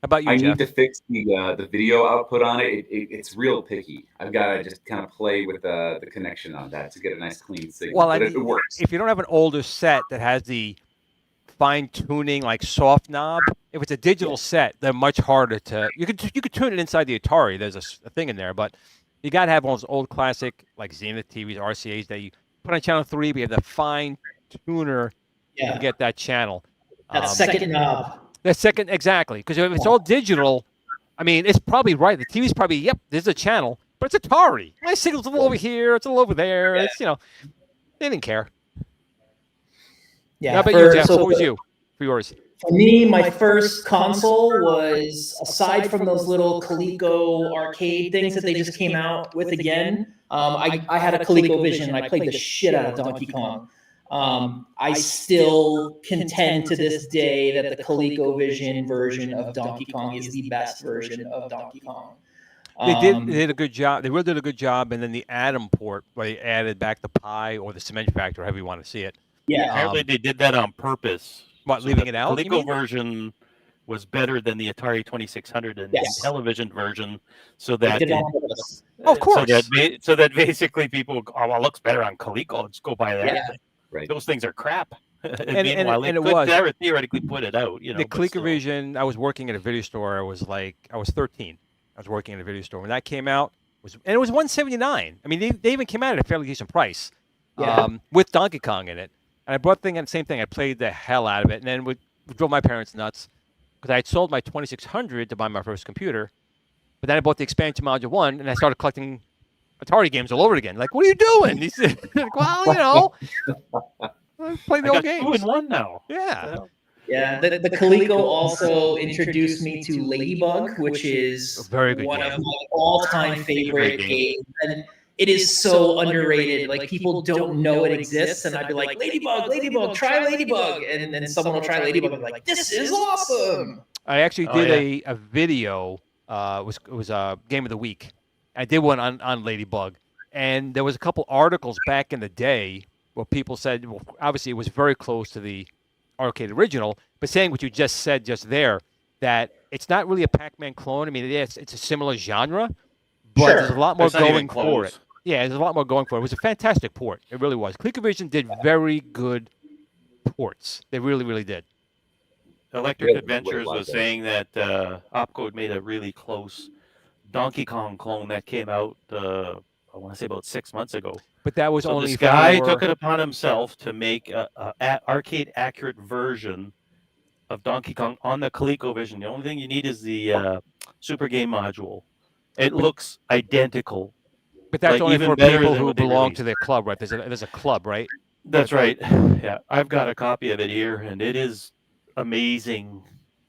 How about you, I Jeff? need to fix the video output on it. It's real picky. I've got to just kind of play with the connection on that to get a nice clean signal. Well, But it works. if you don't have an older set that has the fine tuning like soft knob, if it's a digital set, they're much harder to. You could tune it inside the Atari. There's a thing in there, but you got to have one of those old classic like Zenith TVs, RCAs that you put on channel 3, but you have the fine tuner to get that channel. That second knob. That second, exactly, because if it's all digital, I mean, it's probably right. The TV's probably, yep, there's a channel, but it's Atari. My signal's a little over here, it's a little over there. It's, you know, they didn't care. Yeah. How about you, Jeff? What was you for yours? For me, my first console was, aside from those little Coleco arcade things that they just came out with again, I had a ColecoVision and I played the shit out of Donkey Kong. I still contend to this day that the ColecoVision version of Donkey Kong is the best version of Donkey Kong. They did a good job. They really did a good job. And then the Atom port, where they added back the Pi or the Cement Factor, however you want to see it. Yeah. Apparently they did that on purpose. What, leaving it out? The Coleco version was better than the Atari 2600 and the television version, so that of course, so that basically people go, oh, well, it looks better on Coleco. Let's go buy that. Yeah. Right. Those things are crap. And Meanwhile, it they could was theoretically put it out. You know, the but still. ColecoVision. I was working at a video store. I was 13. I was working at a video store when that came out. It was $179. I mean, they even came out at a fairly decent price, with Donkey Kong in it. And I brought the same thing. I played the hell out of it, and then we drove my parents nuts because I had sold my 2600 to buy my first computer, but then I bought the expansion module 1, and I started collecting Atari games all over again. Like, what are you doing? He said, well, you know, I play the old games. 2 in 1 now. Yeah. Yeah, the Coleco also introduced me to Ladybug, which is very good one game. of my all-time favorite games. And it is so underrated. Like, people don't know it exists, and I'd be like, Ladybug, try Ladybug. And then someone will try Ladybug and be like, this is awesome. I actually did a video. It was a game of the week. I did one on Ladybug, and there was a couple articles back in the day where people said, well, obviously it was very close to the R-Cade original, but saying what you just said just there, that it's not really a Pac-Man clone. I mean, it's a similar genre, but there's a lot more going for it. Yeah, there's a lot more going for it. It was a fantastic port. It really was. ColecoVision did very good ports. They really, really did. Electric Adventures was saying that Opcode made a really close Donkey Kong clone that came out, I want to say about 6 months ago. But that was only this guy took it upon himself to make a arcade accurate version of Donkey Kong on the ColecoVision. The only thing you need is the Super Game module. It looks identical. But that's like, only even for better people than who what they belong released. to their club, right? There's a club, right? That's right. Yeah, I've got a copy of it here, and it is amazing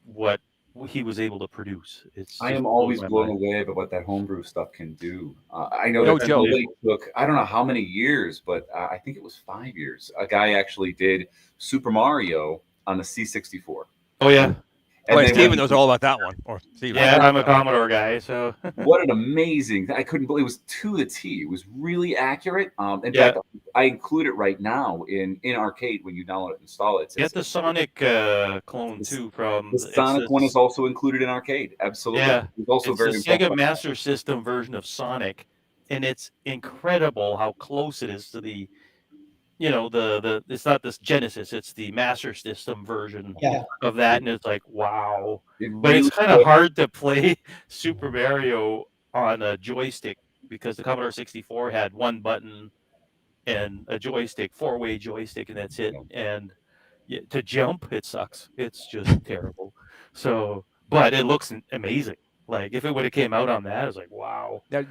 what he was able to produce. I am always blown away by what that homebrew stuff can do. I know No that joke. really took, I don't know how many years, but I think it was 5 years. A guy actually did Super Mario on the C64. Oh, yeah. And Well, then Steven when- knows all about that one. Or Steven. Yeah, I'm a Commodore guy, so. What an amazing! I couldn't believe it was to the T. It was really accurate. In Yeah. fact, I include it right now in R-Cade when you download it and install it. Get the Sonic clone too from The Sonic one is also included in R-Cade. Absolutely. Yeah, It's also it's very the impressive. Sega Master System version of Sonic, and it's incredible how close it is to the, you know, the it's not this Genesis, it's the Master System version of that, and it's like wow. But it's kind of hard to play Super Mario on a joystick because the Commodore 64 had one button and a joystick, four-way joystick, and that's it. And to jump, it sucks. It's just terrible. So, but it looks amazing. Like if it would have came out on that, it's like wow. Now,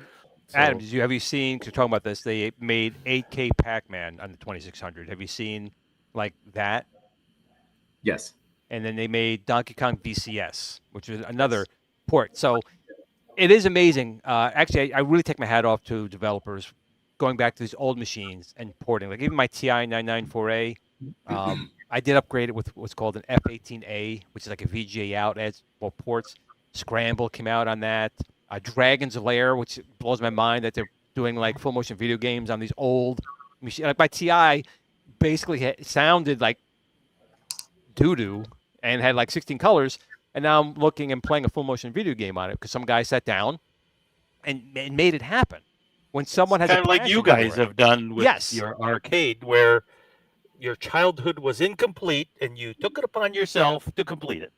So, Adam, have you seen? Cause you're talking about this. They made 8K Pac-Man on the 2600. Have you seen like that? yes. And then they made Donkey Kong DCS, which was another port. So it is amazing. Actually, I really take my hat off to developers going back to these old machines and porting. Like even my TI 994A, I did upgrade it with what's called an F18A, which is like a VGA out as well ports. Scramble came out on that. Dragon's Lair, which blows my mind that they're doing like full motion video games on these old machines. Like my TI basically sounded like doo-doo and had like 16 colors. And now I'm looking and playing a full motion video game on it because some guy sat down and made it happen. When someone has Kind a of like you passion guys for it. have done with Yes. your arcade, where your childhood was incomplete and you took it upon yourself to complete it.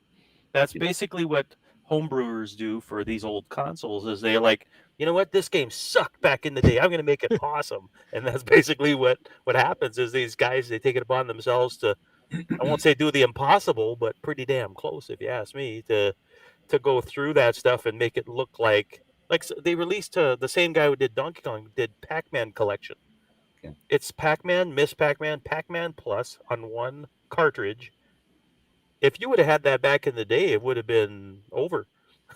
That's basically what homebrewers do for these old consoles. Is they're like, you know what, this game sucked back in the day. I'm going to make it awesome. And that's basically what happens. Is these guys, they take it upon themselves to, I won't say do the impossible, but pretty damn close, if you ask me, to go through that stuff and make it look like they released the same guy who did Donkey Kong did Pac-Man Collection. Okay. It's Pac-Man, Miss Pac-Man, Pac-Man Plus on one cartridge. If you would have had that back in the day, it would have been over.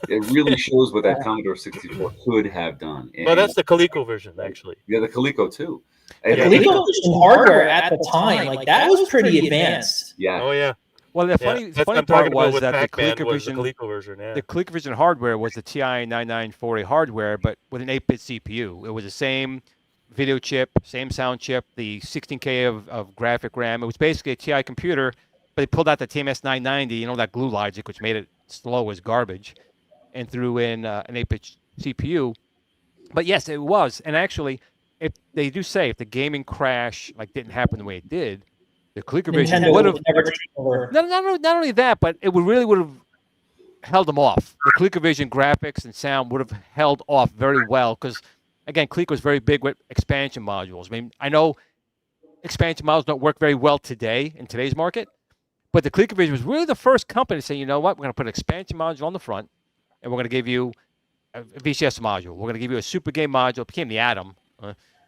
It really shows what that Commodore 64 could have done. Well, that's the Coleco version, actually. Yeah, the Coleco too. The And- ColecoVision hardware at the time, like that was pretty advanced. yeah. Oh yeah. Well, the Yeah. funny I'm part talking about was with that the Pac-Man was the ColecoVision, Coleco version. Yeah. the ColecoVision hardware was the TI 9940 hardware, but with an 8-bit CPU. It was the same video chip, same sound chip, the 16K of graphic RAM. It was basically a TI computer, but they pulled out the TMS 990, you know, that glue logic, which made it slow as garbage, and threw in an 8-bit CPU. But yes, it was. And actually, if they do say if the gaming crash like didn't happen the way it did, the ColecoVision Nintendo would have would never take over. not only that, but it really would have held them off. The ColecoVision graphics and sound would have held off very well because, again, Coleco was very big with expansion modules. I mean, I know expansion modules don't work very well today in today's market, but the ColecoVision was really the first company to say, you know what, we're going to put an expansion module on the front, and we're going to give you a VCS module. We're going to give you a Super Game module. It became the Atom.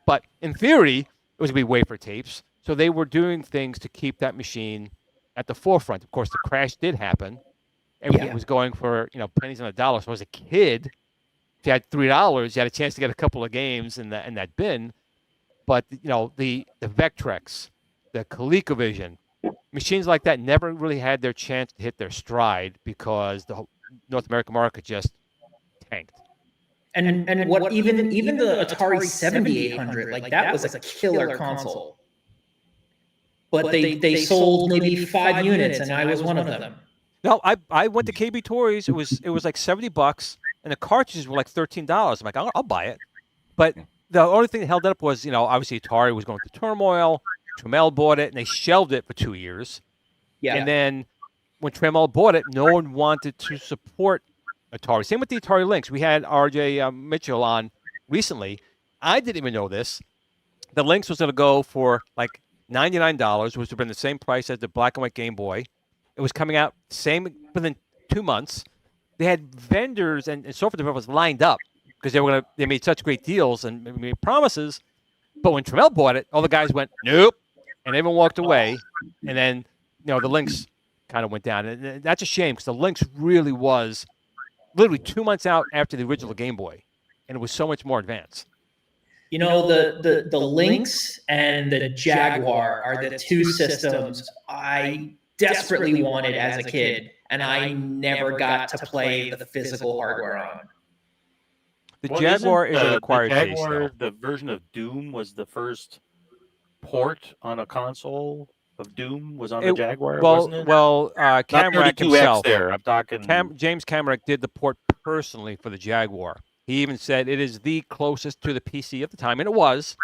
But in theory, it was going to be wafer tapes. So they were doing things to keep that machine at the forefront. Of course, the crash did happen. Everything was going for, pennies on the dollar. So as a kid, if you had $3, you had a chance to get a couple of games in that bin. But, the Vectrex, the ColecoVision, machines like that never really had their chance to hit their stride because the North American market just tanked. And what even the Atari 7800, like that was a killer console. But they sold maybe 5 units, and I was one of them. No, I went to KB Toys. It was like $70, and the cartridges were like $13. I'm like, I'll buy it. But the only thing that held it up was, obviously Atari was going through turmoil. Tramiel bought it, and they shelved it for 2 years. Yeah. And then when Tramiel bought it, no one wanted to support Atari. Same with the Atari Lynx. We had RJ Mitchell on recently. I didn't even know this. The Lynx was going to go for like $99, which would have been the same price as the black and white Game Boy. It was coming out same within 2 months. They had vendors and software developers lined up because they made such great deals and made promises. But when Tramiel bought it, all the guys went, nope, and everyone walked away. And then, the Lynx kind of went down. And that's a shame because the Lynx really was literally 2 months out after the original Game Boy, and it was so much more advanced. The Lynx and the Jaguar are the two systems I desperately wanted as a kid, and I never got to play the physical hardware on. The Jaguar is a required the case, Jaguar, though. the version of Doom was the first port on a console of Doom was on the Jaguar, wasn't it? Camerack Not 32X himself, there. I'm talking James Camerack did the port personally for the Jaguar. He even said it is the closest to the PC at the time, and it was.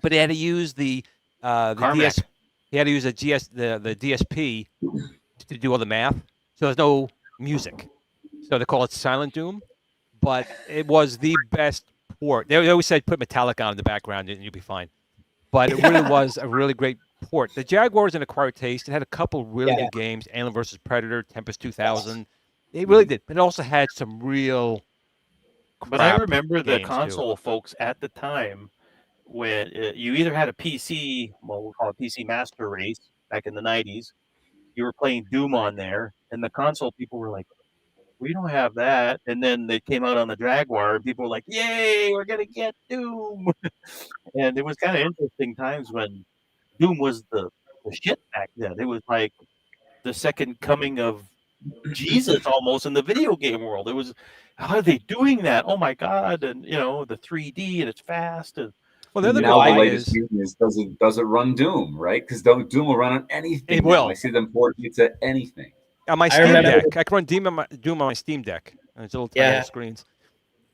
But he had to use the DS. He had to use the DSP to do all the math. So there's no music. So they call it Silent Doom. But it was the best port. They always said put Metallica on in the background and you'll be fine. But it really was a really great port. The Jaguar is an acquired taste. It had a couple really good games, Alien vs. Predator, Tempest 2000. It really did. But it also had some real But I crap remember the games, too. console folks at the time when you either had a PC, well, we'll call it PC Master Race back in the 90s. You were playing Doom on there, and the console people were like, we don't have that. And then they came out on the Jaguar, and people were like, yay, we're going to get Doom. And it was kind of interesting times when Doom was the shit back then. It was like the second coming of Jesus almost in the video game world. It was, how are they doing that? Oh my God. And, the 3D and it's fast. And Well, the other now the thing latest is, thing is does it run Doom, right? Because Doom will run on anything. It now. will. I see them port it to anything. on my I Steam remember- Deck, I can run Doom on my Steam Deck. And it's little tiny Yeah. little screens.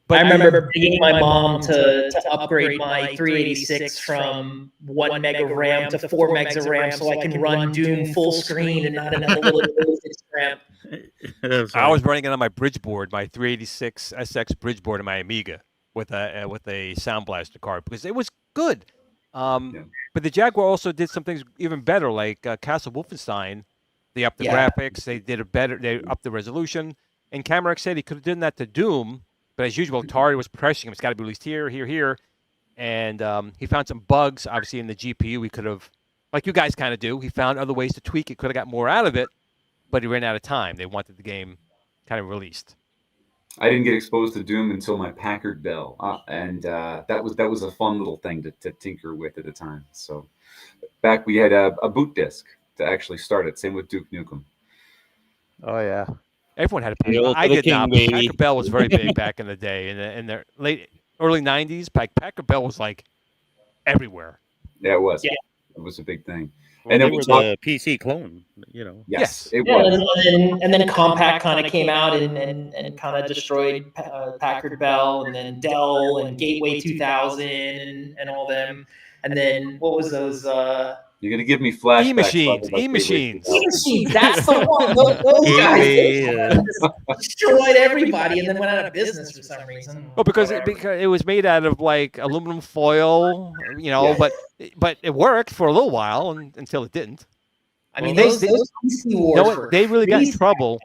I remember begging my mom to upgrade my 386 from 1 meg of RAM to 4 megs of RAM so I can run Doom full screen and not another little RAM. I was running it on my bridge board, my 386 SX bridge board in my Amiga with a Sound Blaster card because it was good. But the Jaguar also did some things even better, like Castle Wolfenstein. They upped the graphics. They did They upped the resolution. And Cameron said he could have done that to Doom, but as usual, Atari was pressuring him. It's got to be released here, here, here. And he found some bugs, obviously, in the GPU. He could have, like you guys kind of do, he found other ways to tweak it. Could have got more out of it, but he ran out of time. They wanted the game kind of released. I didn't get exposed to Doom until my Packard Bell, and that was a fun little thing to tinker with at the time. So back we had a boot disk to actually start it. Same with Duke Nukem. Oh, yeah. Everyone had a The old Packard. I did King, not. But baby. Packard Bell was very big back in the day. In the early 90s, Packard Bell was like everywhere. Yeah, it was. Yeah. It was a big thing. Well, And then they we were talked- the PC clone, Yes, it Yeah, was. and then Compaq kind of came out and kind of destroyed Packard Bell, and then Dell and Gateway 2000 and all them. And then what was those? You're gonna give me flashbacks. E-machines, about E-machines. E-machines. That's the one. Those guys destroyed everybody and then went out of business for some reason. Well, because Whatever. it was made out of like aluminum foil, Yeah. but it worked for a little while until it didn't. I mean, Well, those PC wars. They really got in crazy. trouble.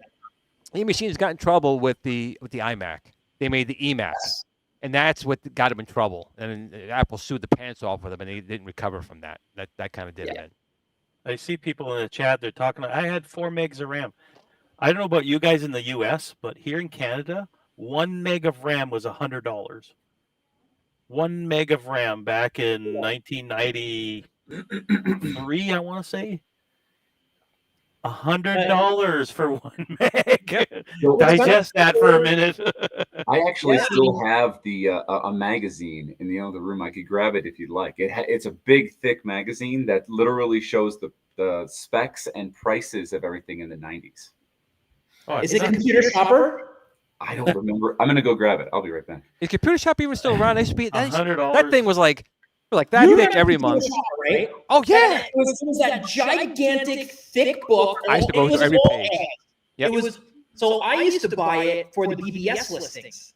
E-machines got in trouble with the iMac. They made the eMac, and that's what got them in trouble. And Apple sued the pants off of them, and they didn't recover from that. That kind of did it. I see people in the chat, they're talking, I had 4 megs of RAM. I don't know about you guys in the US, but here in Canada, 1 meg of RAM was $100. 1 meg of RAM back in 1993, I want to say. $100 for 1 meg. Digest that for a minute. I actually still have the a magazine in the other room. I could grab it if you'd like. It's a big, thick magazine that literally shows the specs and prices of everything in the 90s. Oh, Is it Computer Shopper? I don't remember. I'm gonna go grab it. I'll be right back. Is Computer Shop even still around? I used to be $100. that thing was like that You thick remember every Computer month. Shopper, right? Oh yeah. It was that gigantic, thick book. I used to go It was through every all page. ads. Yep. It was so I used to buy it for the BBS listings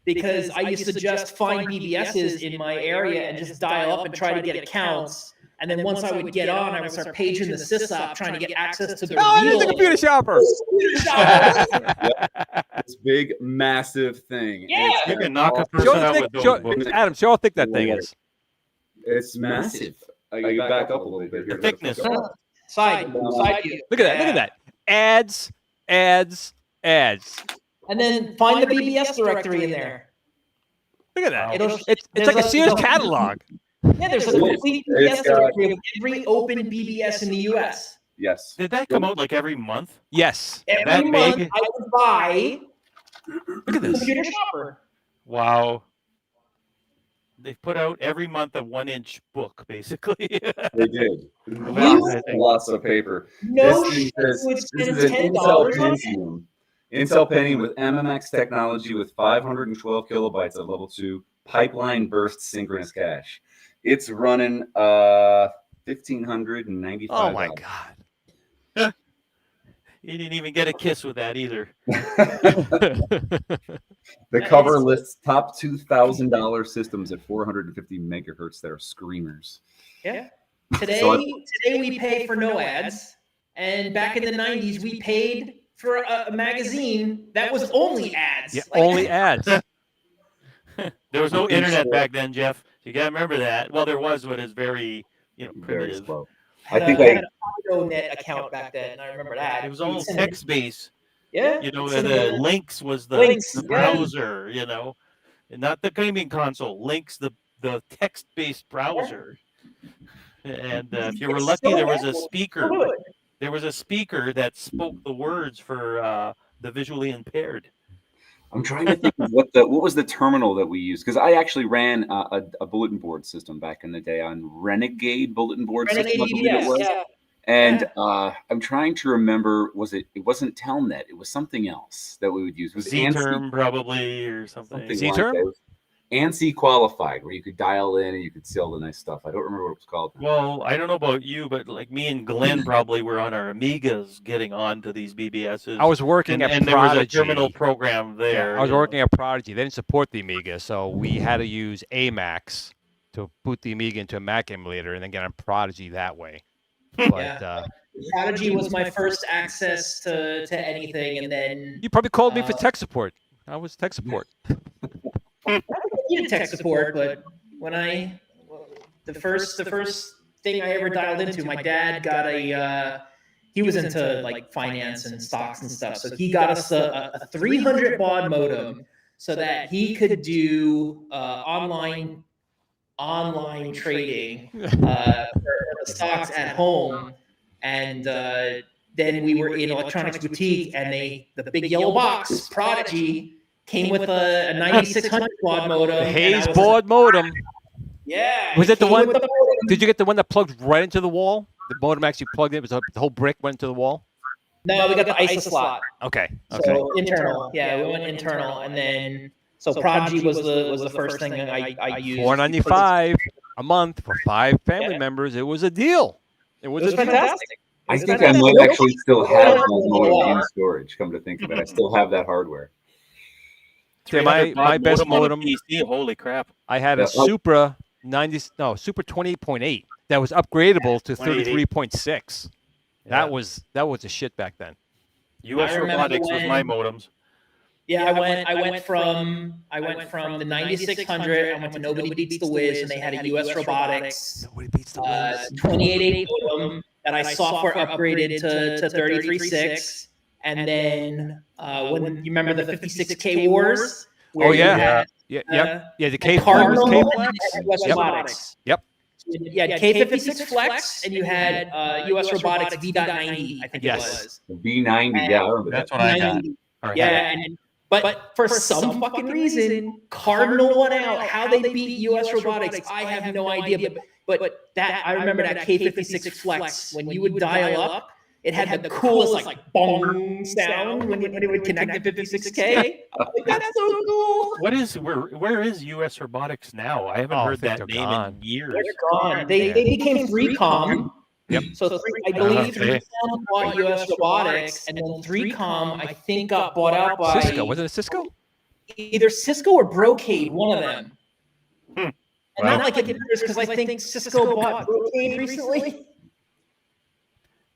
because I used to just find BBSs in my area and just dial up and try to get accounts. And then once I would get on, I would start paging the sysop trying to get access to the Oh, real it's the Computer Shopper. Computer Shopper. This big, massive thing. Yeah. You can knock a Show person out the with thick, those books. Adam, show how thick that thing is. It's massive. I can back up a little bit here. The thickness. Side view. Look at that. Ads. And then find the BBS directory in there. Look at that. It'll- It's there's like a a- Sears catalog. Yeah, there's a complete BBS directory of every open BBS in the US. Yes. Did that come out like every month? Yes. Every That month big? I would buy Look at this. Computer Shopper. Wow. They put out every month a 1-inch book, basically. They did. Wow. Lots of paper. No This thing shit says- would this spend is an Intel $10 on it. Pentium. Intel Pentium with MMX technology with 512 kilobytes of level 2 pipeline burst synchronous cache. It's running 1,595. Oh my God. You didn't even get a kiss with that either. The cover lists top $2,000 systems at 450 megahertz that are screamers. Yeah. Today So we pay for no ads, and back in the 90s we paid for a magazine that was only ads. Yeah, Like, only ads. There was no Looking internet for- back then, Jeff. You got to remember that. Well, there was, but it's very, Very primitive. slow. I I think had I a net account back then, and I remember that. It was all text-based. Yeah. The Lynx was the Lynx, the yeah. browser, and not the gaming console. Lynx, the text-based browser. And if you were lucky, there was a speaker. There was a speaker that spoke the words for the visually impaired. I'm trying to think of what was the terminal that we used, because I actually ran a bulletin board system back in the day on R-Cade bulletin board system. I believe it was. yeah. And I'm trying to remember, it wasn't Telnet, it was something else that we would use. It was Z-term probably or something. Z-term? Like that. ANSI qualified, where you could dial in and you could see all the nice stuff. I don't remember what it was called. Well, I don't know about you, but like me and Glenn probably were on our Amigas getting on to these BBSs. I was working at and there Prodigy. was a terminal program there. I was working at Prodigy. They didn't support the Amiga, so we had to use Amax to boot the Amiga into a Mac emulator and then get on Prodigy that way. But Prodigy was my first access to anything, and then you probably called me for tech support. I was tech support. I needed tech support, but when the first thing I ever dialed into, my dad got he was into like finance and stocks and stuff, so he got us a 300 baud modem so that he could do online trading for the stocks at home. And then we were in electronics boutique, and the big yellow box Prodigy came with a 9600 baud modem. The Hayes board modem. Yeah. Was it the came one? with the modem. Did you get the one that plugged right into the wall? The modem actually plugged in. The whole brick went into the wall. No, we got the ISA slot. Okay. So internal. Yeah, we went internal, and then so Prodigy was the first thing I used. $4.95 a month for 5 family members. It was a deal. It was fantastic. I think I might actually still have that modem in storage, come to think of it. I still have that hardware. Yeah, my best modem. PC, holy crap! I had a Supra 28.8 that was upgradable to 33.6. Yeah. That was a shit back then. US Robotics was my modems. Yeah, I went from the 9600. I went to Nobody Beats the Wiz, and they had a US Robotics. Nobody beats the Wiz. 2880 modem that I software upgraded to 33.6. And then when you remember the 56K wars? Oh yeah, you had, yeah. The K Cardinal was K and Flex. US Robotics. Yep. You had K56 Flex, and you had US Robotics V.90, I think it was. V90, yeah, I remember That's that. what I got. Yeah, but for some fucking reason, Cardinal won out. How they beat US Robotics, I have no idea. But that I remember that K56 Flex, when you would dial up, it had the coolest like bong sound when it would connect to 56K. That's so cool. Where is US Robotics now? I haven't heard that name in years. They're gone. They became 3Com. Yep. So I believe Okay. 3Com bought US Robotics, and then 3Com I think got bought out by Cisco. Was it a Cisco? either Cisco or Brocade, one of them. And Wow. not like it matters because I think Cisco bought Brocade recently.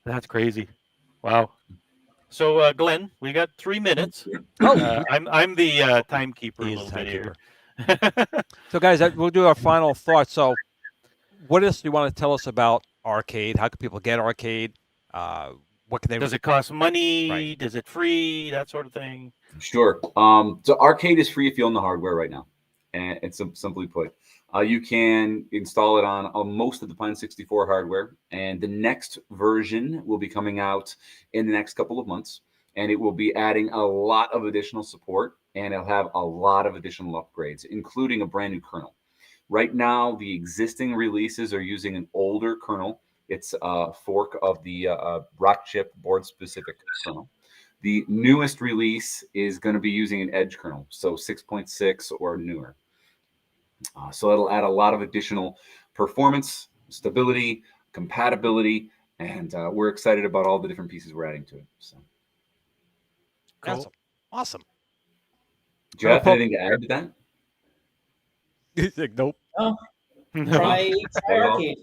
That's crazy. Wow. So, Glenn, we got 3 minutes. Oh. I'm the timekeeper a He is little bit here. So, guys, we'll do our final thoughts. So, what else do you want to tell us about R-Cade? How can people get R-Cade? What can they? Does it cost money? Right. Is it free? That sort of thing. Sure. So R-Cade is free if you own the hardware right now, and it's simply put, you can install it on most of the Plan 64 hardware, and the next version will be coming out in the next couple of months, and it will be adding a lot of additional support, and it'll have a lot of additional upgrades, including a brand new kernel. Right now, the existing releases are using an older kernel. It's a fork of the Rockchip board-specific kernel. The newest release is going to be using an Edge kernel, so 6.6 or newer. So it'll add a lot of additional performance, stability, compatibility, and we're excited about all the different pieces we're adding to it. So, Cool. Awesome. Jeff, anything to add to that? He's like, nope. Try R-Cade.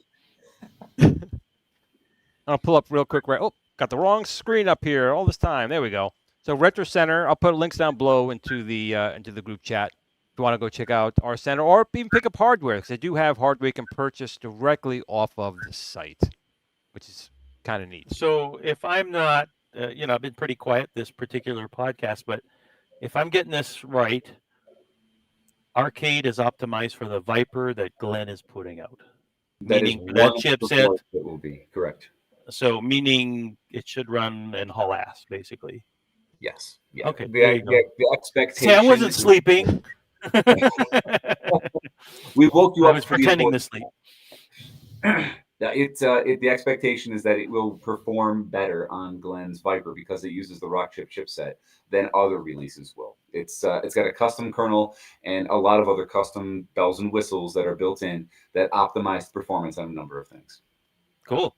I'll pull up real quick. Right. Oh, got the wrong screen up here all this time. There we go. So Retro Center. I'll put links down below into the group chat you want to go check out our center or even pick up hardware, because they do have hardware you can purchase directly off of the site, which is kind of neat. So if I'm not, I've been pretty quiet this particular podcast, but if I'm getting this right, R-Cade is optimized for the Viper that Glen is putting out. That is Meaning one that of the chipset. boards that will be correct. So meaning it should run and haul ass, basically. Yes. Yeah. Okay, there you go. The expectation. See, I wasn't sleeping. We woke you I up. was for the pretending to important- sleep. The expectation is that it will perform better on Glen's Viper because it uses the Rockchip chipset than other releases will. It's got a custom kernel and a lot of other custom bells and whistles that are built in that optimize performance on a number of things. Cool.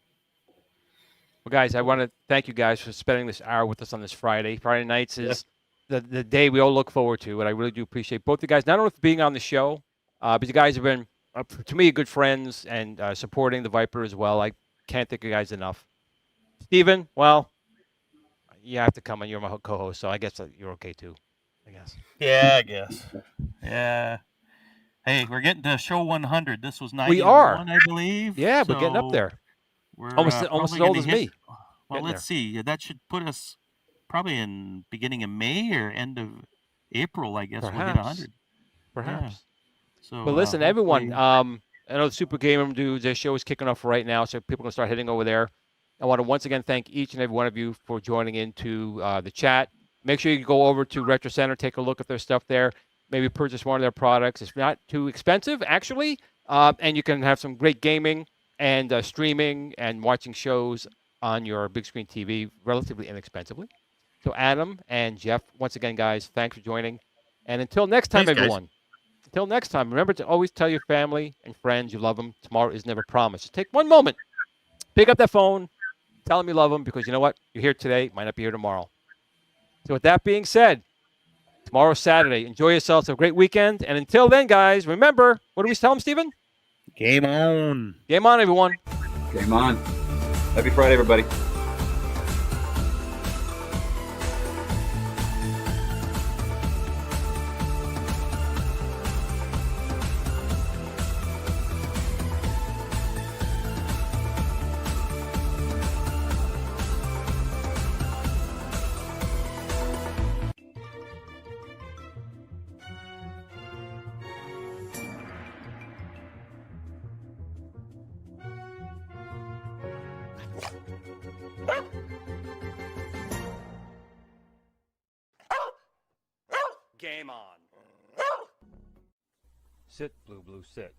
Well, guys, I want to thank you guys for spending this hour with us on this Friday. Friday nights is the day we all look forward to, and I really do appreciate both you guys, not only for being on the show, but you guys have been, to me, good friends and supporting the Viper as well. I can't thank you guys enough. Steven, well, you have to come, and you're my co-host, so I guess you're okay too, I guess. Yeah, I guess. Yeah. Hey, we're getting to show 100. This was 91, We are. I believe. Yeah, we're getting up So there. We're Almost as probably old gonna as hit- me. Well, Getting let's see. That should put us probably in beginning of May or end of April, I guess. We'll hit 100. Perhaps. So, But listen, everyone, hopefully- I know the Super Gamer Dudes, their show is kicking off right now, so people can start heading over there. I want to once again thank each and every one of you for joining into the chat. Make sure you go over to Retro Center, take a look at their stuff there, maybe purchase one of their products. It's not too expensive, actually, and you can have some great gaming and streaming and watching shows on your big screen TV relatively inexpensively. So Adam and Jeff, once again, guys, thanks for joining. And until next time, Thanks, guys. everyone. Until next time, remember to always tell your family and friends you love them. Tomorrow is never promised. Just take one moment, pick up that phone, tell them you love them, because you know what? You're here today, might not be here tomorrow. So with that being said, tomorrow's Saturday. Enjoy yourselves. Have a great weekend. And until then, guys, remember, what do we tell them, Steven? Game on. Game on, everyone. Game on. Happy Friday, everybody. Game on. Sit, Blue, sit.